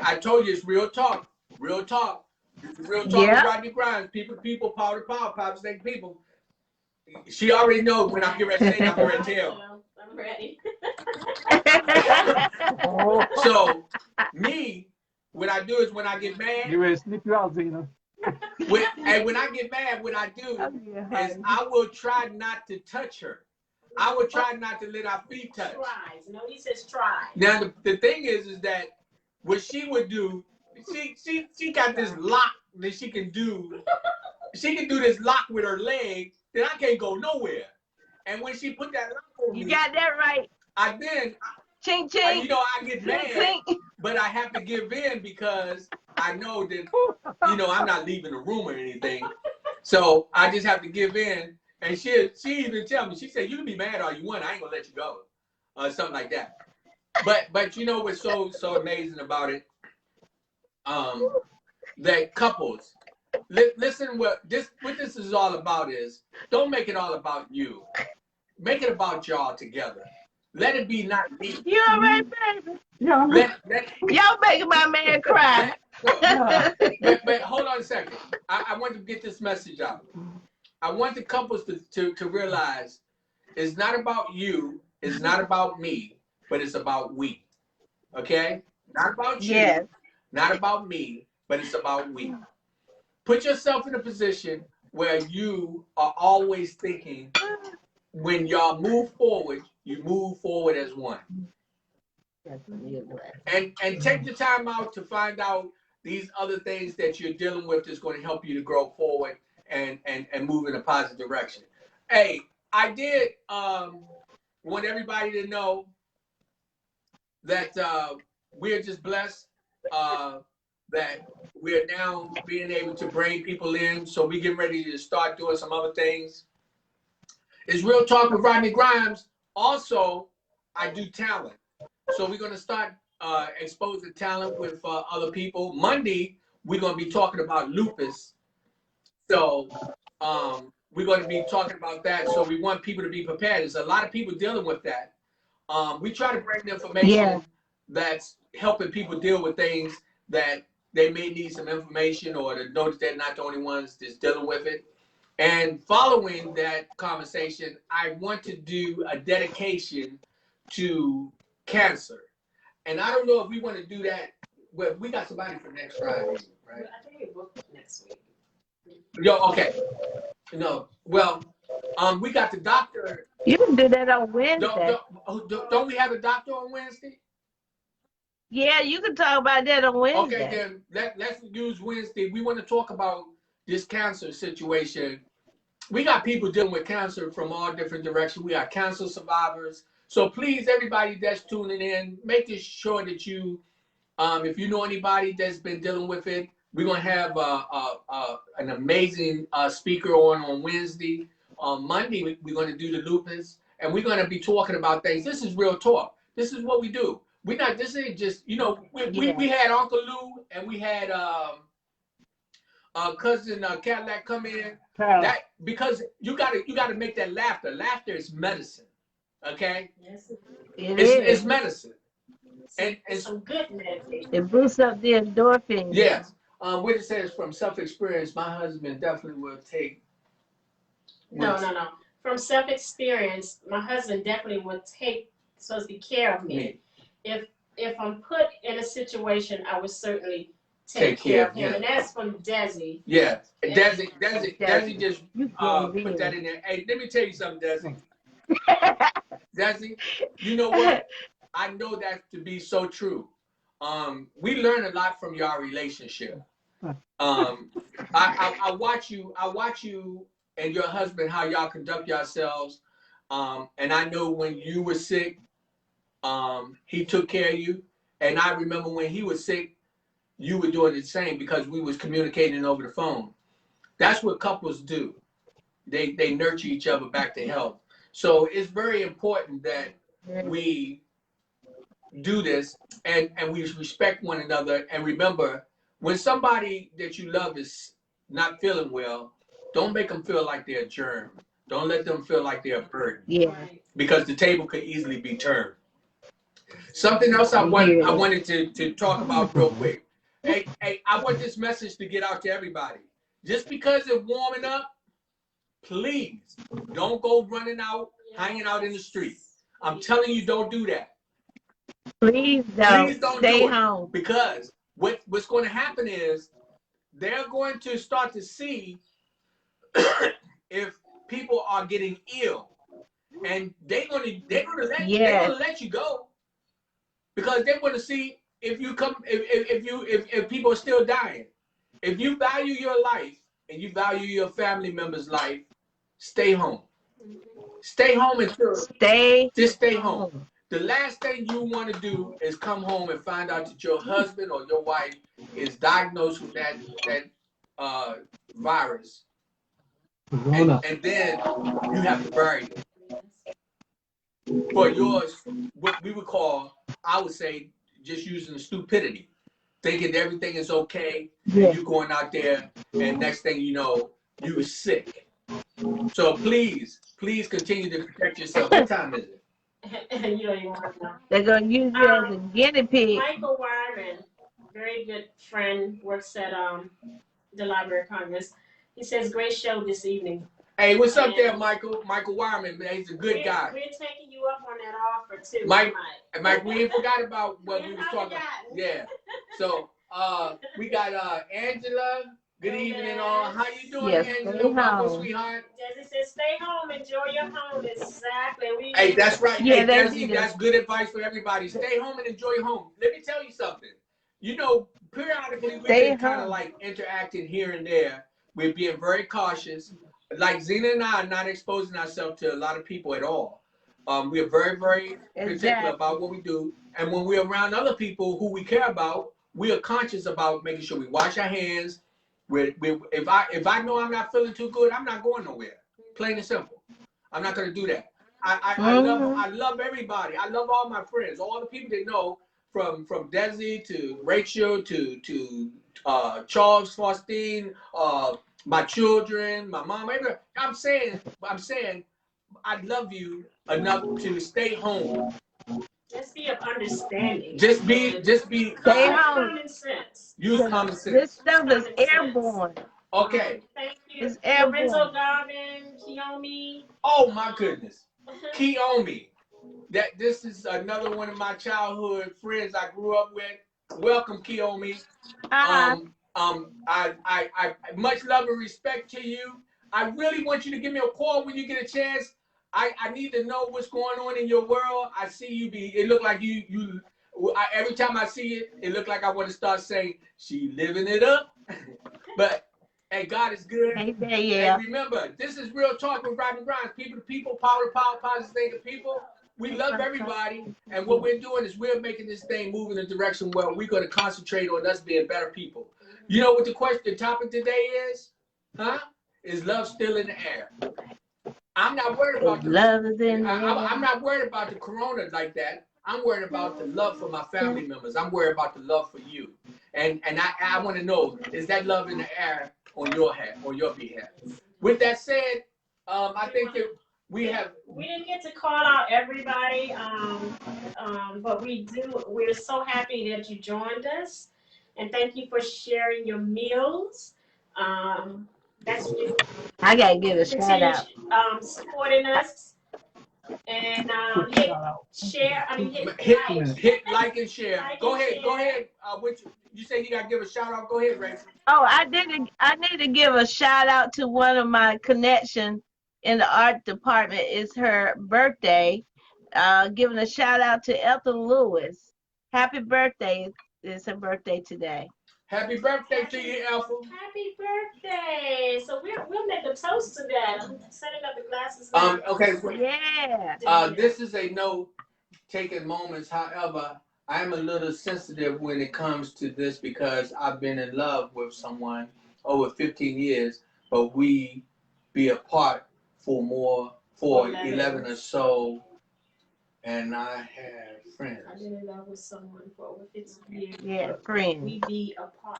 I told you it's real talk. Real talk. Real talk with Rodney Grimes. People, power, pops, thank people. She already knows when I'm getting ready to say, I'm ready to tell. I'm ready. So, me, what I do is when I get mad. You ready to sleep you out, Zena? When I get mad, what I do is I will try not to touch her. I will try not to let our feet touch. Tries. No, he says try. Now, the thing is that what she would do, she got this lock that she can do. She can do this lock with her leg, then I can't go nowhere. And when she put that lock on me, you got that right. Ching ching. I get mad, but I have to give in because I know that I'm not leaving the room or anything. So I just have to give in. And she even tell me, she said, "You can be mad all you want, I ain't gonna let you go," something like that. But you know what's so amazing about it? That couples, listen, what this is all about is, don't make it all about you. Make it about y'all together. Let it be not me. You all right, baby? Yeah. Y'all making my man cry. But hold on a second. I want to get this message out. I want the couples to realize it's not about you, it's not about me, but it's about we. Okay? Not about you, not about me, but it's about we. Put yourself in a position where you are always thinking, when y'all move forward, you move forward as one. And take the time out to find out these other things that you're dealing with that's going to help you to grow forward and move in a positive direction. Hey, I did want everybody to know that we're just blessed that we're now being able to bring people in. So we get ready to start doing some other things. It's Real Talk with Rodney Grimes. Also, I do talent. So we're going to start exposing talent with other people. Monday, we're going to be talking about lupus. So we're going to be talking about that. So we want people to be prepared. There's a lot of people dealing with that. We try to bring information that's helping people deal with things that they may need some information, or to know that they're not the only ones that's dealing with it. And following that conversation, I want to do a dedication to cancer. And I don't know if we want to do that. Well, we got somebody for next Friday, right? I think we booked next week. Yo, okay. No, well, we got the doctor. You can do that on Wednesday. Don't we have a doctor on Wednesday? Yeah, you can talk about that on Wednesday. Okay, then let's use Wednesday. We want to talk about this cancer situation. We got people dealing with cancer from all different directions. We got cancer survivors. So please, everybody that's tuning in, making sure that you, if you know anybody that's been dealing with it, we're going to have an amazing speaker on Wednesday. On Monday, we're going to do the lupus, and we're going to be talking about things. This is real talk. This is what we do. We're not, this ain't just, we had Uncle Lou, and we had cousin Cadillac come in. That, because you gotta make that laughter. Laughter is medicine. Okay? Yes, it's medicine. And some good medication. It boosts up the endorphins. Yes. What it says, from self-experience, my husband definitely will take. No. From self-experience, my husband definitely would supposed to care of me. If I'm put in a situation, I would certainly take care of him. And that's from Desi. Yeah. Desi just put that in there. Hey, let me tell you something, Desi. Desi, you know what? I know that to be so true. We learn a lot from your relationship. I watch you and your husband, how y'all conduct yourselves. And I know when you were sick, he took care of you. And I remember when he was sick, you were doing the same because we was communicating over the phone. That's what couples do. They nurture each other back to health. So it's very important that we do this and we respect one another. And remember, when somebody that you love is not feeling well, don't make them feel like they're a germ. Don't let them feel like they're a burden. Yeah. Because the table could easily be turned. Something else I wanted to talk about real quick. Hey, I want this message to get out to everybody. Just because it's warming up, please don't go running out, hanging out in the street. I'm telling you, don't do that. Please don't. Please don't Stay do it. home. Because what's going to happen is they're going to start to see if people are getting ill, and they're gonna let you go because they want to see if you come if people are still dying. If you value your life and you value your family member's life, stay home. Stay home until just stay home. The last thing you want to do is come home and find out that your husband or your wife is diagnosed with that virus, and then you have to bury it. For yours, what we would call, I would say, just using stupidity, thinking everything is okay, and you going out there, and next thing you know, you were sick. So please continue to protect yourself. What time is it? You don't even want to know. They're going to use you as a guinea pig. Michael Wyman, very good friend, works at the Library of Congress. He says, great show this evening. Hey, what's up there, Michael? Michael Wyman, man, he's a good guy. We're taking you up on that offer, too. Mike, we ain't forgot about what we was talking about. Yeah. So, we got Angela. Good evening, all. How you doing, Angela? Welcome, sweetheart. Desi says, stay home, enjoy your home. Exactly. Hey, that's right. Yeah, hey, Desi, that's good advice for everybody. Stay home and enjoy your home. Let me tell you something. You know, periodically we've been kind of like interacting here and there. We're being very cautious. Like Zena and I are not exposing ourselves to a lot of people at all. We are very, very particular about what we do. And when we're around other people who we care about, we are conscious about making sure we wash our hands. If I know I'm not feeling too good, I'm not going nowhere. Plain and simple. I'm not going to do that. I love everybody. I love all my friends, all the people they know, from Desi to Rachel to Charles, Faustine, my children, my mom. I'm saying, I love you enough to stay home. Just be of understanding. Just be. Stay home. Common sense. Use common sense. This stuff is airborne. Okay. Thank you. It's airborne. Lorenzo Garvin, Kiyomi. Oh my goodness. Kiyomi. This is another one of my childhood friends I grew up with. Welcome, Kiyomi. I much love and respect to you. I really want you to give me a call when you get a chance. I need to know what's going on in your world. I see you it look like every time I see it look like I want to start saying, she living it up. But, hey, God is good. Yeah. And remember, this is Real Talk with Rodney Grimes. People to people, power to power, positive thinking people. We love everybody. And what we're doing is we're making this thing move in a direction where we're going to concentrate on us being better people. You know what the topic today is? Huh? Is love still in the air? I'm not worried about I'm not worried about the corona like that. I'm worried about the love for my family members. I'm worried about the love for you. And I want to know, is that love in the air on your behalf? With that said, I think that we didn't get to call out everybody, but we're so happy that you joined us. And thank you for sharing your meals. I gotta give a shout out. Supporting us and hit like and share. Go ahead. You say you gotta give a shout out. Go ahead, Ray. Oh, I need to give a shout out to one of my connections in the art department. It's her birthday. Giving a shout out to Ethel Lewis. Happy birthday! It's her birthday today. Happy birthday to you, Alpha. Happy birthday! So we'll make a toast to that. I'm setting up the glasses now. Okay. Yeah. This is a note taking moments. However, I am a little sensitive when it comes to this because I've been in love with someone over 15 years, but we be apart for 11 or so, and I have friends. I've been in love with someone for over 15 years. Yeah, friends. We be apart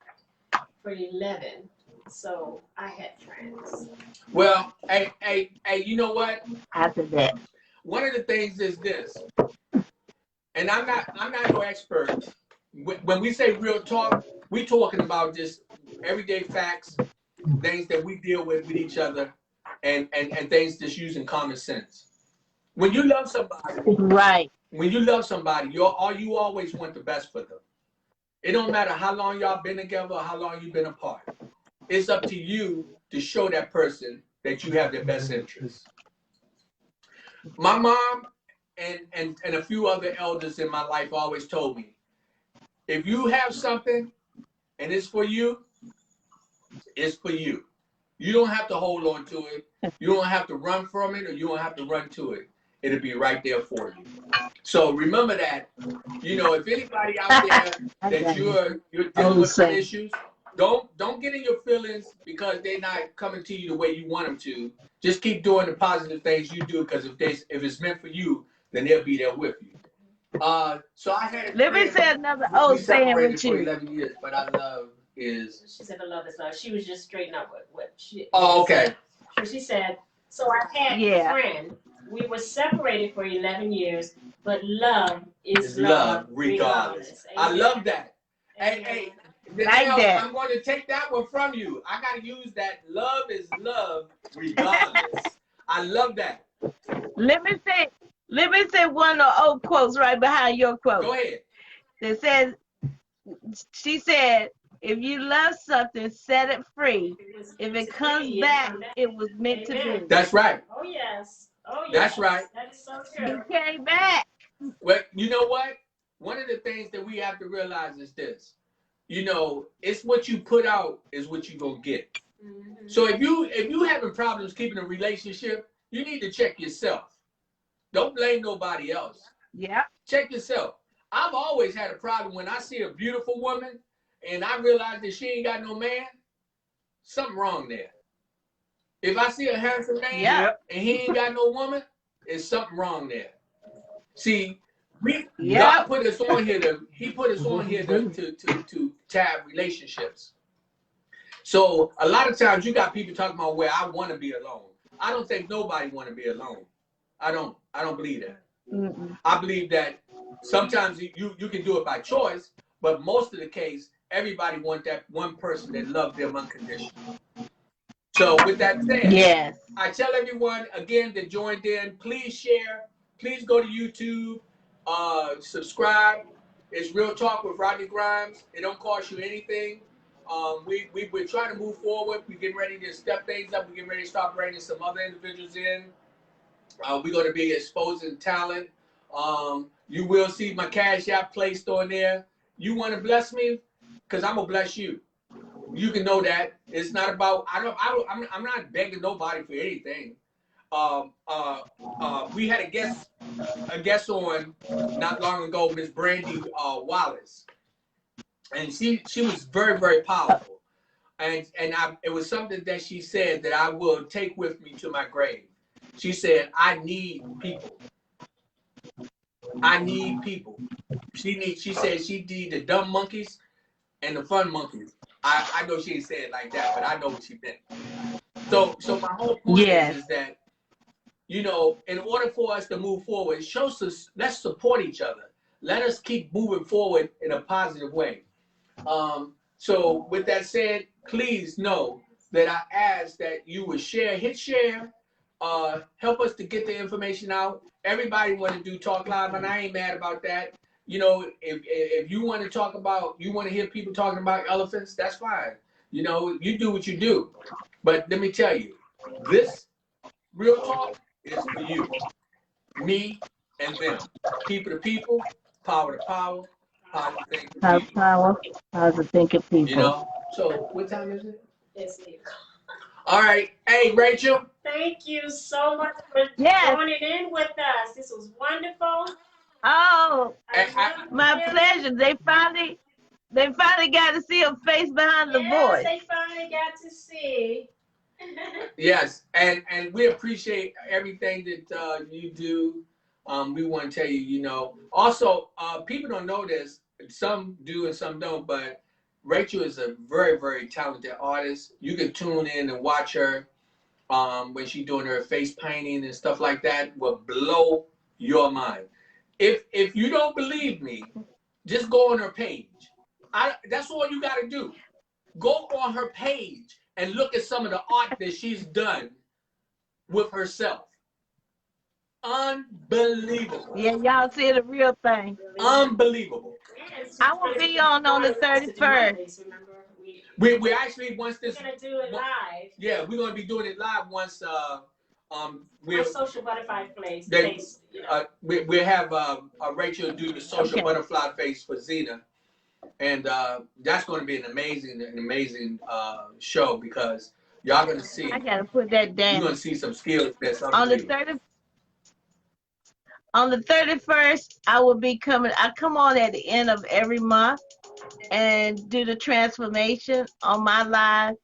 for 11, so I had friends. Well, hey, you know what? After that. One of the things is this, and I'm not no expert. When we say real talk, we talking about just everyday facts, things that we deal with each other, and things just using common sense. When you love somebody, Right. you always want the best for them. It don't matter how long y'all been together or how long you've been apart. It's up to you to show that person that you have their best interests. My mom and a few other elders in my life always told me, if you have something and it's for you, it's for you. You don't have to hold on to it. You don't have to run from it, or you don't have to run to it. It'll be right there for you. So remember that, if anybody out there that you're dealing with some issues, don't get in your feelings because they're not coming to you the way you want them to. Just keep doing the positive things you do, because if it's meant for you, then they'll be there with you. So I had. Let me say another old saying with for you. 11 years, but I love is. She said, "I love this love." She was just straightening up what she. Oh, okay. She said, "So I had a friend. We were separated for 11 years, but love is love regardless." I love that. Amen. Hey, Like that. I'm going to take that one from you. I got to use that. Love is love regardless. I love that. Let me say one of the old quotes right behind your quote. Go ahead. That says, she said, if you love something, set it free. If it comes back, it was meant to be. That's right. Oh, yes. Oh, yes. That's right. That is so true. It came back. Well, you know what? One of the things that we have to realize is this. It's what you put out is what you're going to get. Mm-hmm. So if you having problems keeping a relationship, you need to check yourself. Don't blame nobody else. Yeah. Check yourself. I've always had a problem when I see a beautiful woman and I realize that she ain't got no man. Something wrong there. If I see a handsome man and he ain't got no woman, there's something wrong there. See, God put us on here to have relationships. So a lot of times you got people talking about where I want to be alone. I don't think nobody want to be alone. I don't believe that. Mm-mm. I believe that sometimes you can do it by choice, but most of the case, everybody want that one person that loves them unconditionally. So with that said, I tell everyone again that joined in, please share, please go to YouTube, subscribe. It's Real Talk with Rodney Grimes. It don't cost you anything. We're trying to move forward. We're getting ready to step things up. We're getting ready to start bringing some other individuals in. We're going to be exposing talent. You will see my Cash App placed on there. You want to bless me? Because I'm going to bless you. You can know that. It's not about, I'm not begging nobody for anything. We had a guest on not long ago, Miss Brandy Wallace. And she was very, very powerful. And it was something that she said that I will take with me to my grave. She said, I need people. I need people. She said she need the dumb monkeys and the fun monkeys. I know she didn't say it like that, but I know what she meant. So my whole point is that, in order for us to move forward, it shows us, let's support each other. Let us keep moving forward in a positive way. So with that said, please know that I ask that you would hit share, help us to get the information out. Everybody want to do Talk Live, and I ain't mad about that. If you want to talk about, you want to hear people talking about elephants, that's fine. You do what you do. But let me tell you, this Real Talk is for you, me, and them. People to people, power to power, positive thinking Have people. power, positive thinking You people. know. So what time is it? It's 8 o'clock. All right. Hey, Rachel. Thank you so much for Yes. joining in with us. This was wonderful. Oh, I love my hearing. pleasure. They finally got to see a face behind the Yes, voice. they finally got to see. Yes, and we appreciate everything that you do. We want to tell you, you know. Also, people don't know this. Some do and some don't. But Rachel is a very, very talented artist. You can tune in and watch her when she's doing her face painting and stuff like that. Will blow your mind. If you don't believe me, just go on her page. That's all you got to do. Go on her page and look at some of the art that she's done with herself. Unbelievable. Yeah, y'all see the real thing. Unbelievable. I will be on the 31st. We actually once this We're gonna do it live. Yeah, we're gonna be doing it live once we're On Social Butterfly Face. we have Rachel do the social butterfly face for Zena. And that's going to be an amazing show because y'all going to see. I gotta put that down. You're going to see some skills that's On the 31st, I will be coming. I come on at the end of every month and do the transformation on my live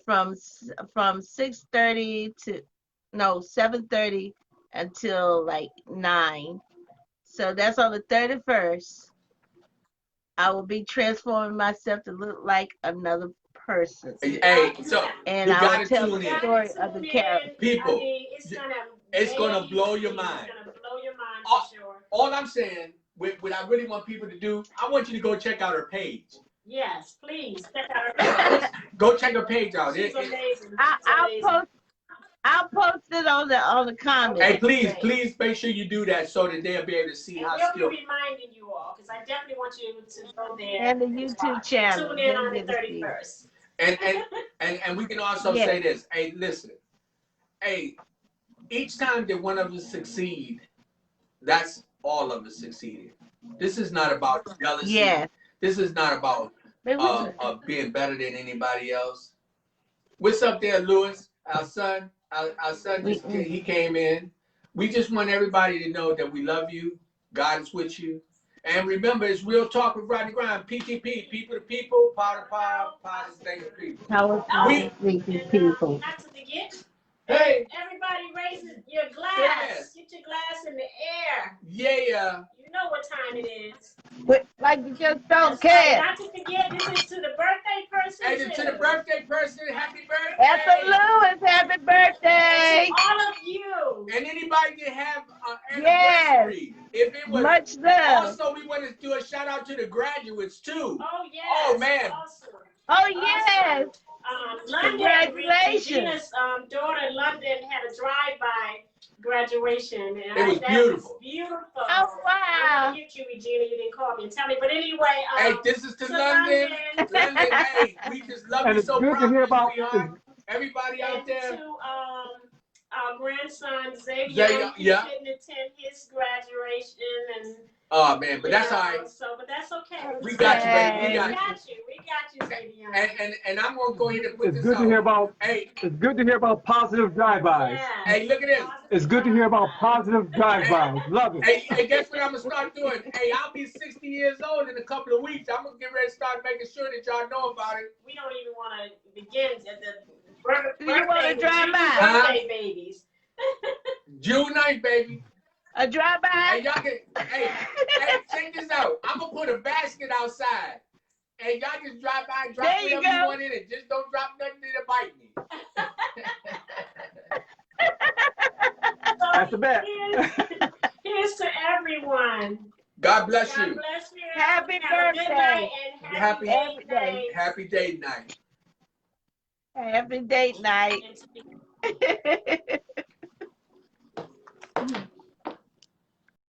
from 6:30 to 7:30 until like 9. So that's on the 31st. I will be transforming myself to look like another person. Hey, so and you I got will to tell tune the in. story of the character. People, I mean, it's gonna blow your mind. It's gonna blow your mind for sure. All I'm saying, what I really want people to do, I want you to go check out her page. Yes, please check out her page. Go check her page out. She's amazing. I'll post it on the comments. Hey, please make sure you do that so that they'll be able to see how skillful. We'll be reminding you all because I definitely want you to go there and the YouTube channel. Tune in on the 31st. And we can also say this. Hey, listen. Hey, each time that one of us succeed, that's all of us succeeded. This is not about jealousy. Yeah. This is not about being better than anybody else. What's up there, Lewis? Our son just he came in. We just want everybody to know that we love you. God is with you. And remember, it's Real Talk with Rodney Grimes. PTP, people to people, power to power, power to think of people. Power to think of people. Not to forget. Hey. Everybody raise your glass. Yes. Get your glass in the air. Yeah. You know what time it is. Like you just don't care. Not to forget, this is to the birthday person. Hey, to the birthday person, happy birthday. Ethel Lewis, happy birthday. And to all of you. And anybody that have an anniversary. If it was much love. Also, we want to do a shout out to the graduates too. Oh yes. Oh man. Awesome. Oh yes. London, congratulations. Regina's daughter London had a drive-by graduation. And it was beautiful. Was beautiful. Oh wow. I hit you, Regina. You didn't call me and tell me. But anyway. Hey, this is to London. London, hey, we just love you so proud of you, everybody out there. And to our grandson Xavier, he didn't attend his graduation and. Oh man, but that's all right. But that's okay. We got you, baby. We got you, Xavier. And I'm gonna go ahead and put it's this good out. to hear about. Hey, it's good to hear about positive drive-bys. Yeah. Hey, look at this. It's good to hear about positive drive-bys. Love it. Hey, guess what I'm gonna start doing? Hey, I'll be 60 years old in a couple of weeks. I'm gonna get ready to start making sure that y'all know about it. We don't even want to begin at the you want to drive by? Birthday babies. June 9th, baby. A drive-by? Hey, y'all can, hey, check this out. I'm gonna put a basket outside. And y'all just drive by and drop whatever you want in it. Just don't drop nothing to bite me. That's the bet. Here's to everyone. God bless you. God bless you. Happy birthday. Good night and happy day. Happy date night. Happy date night.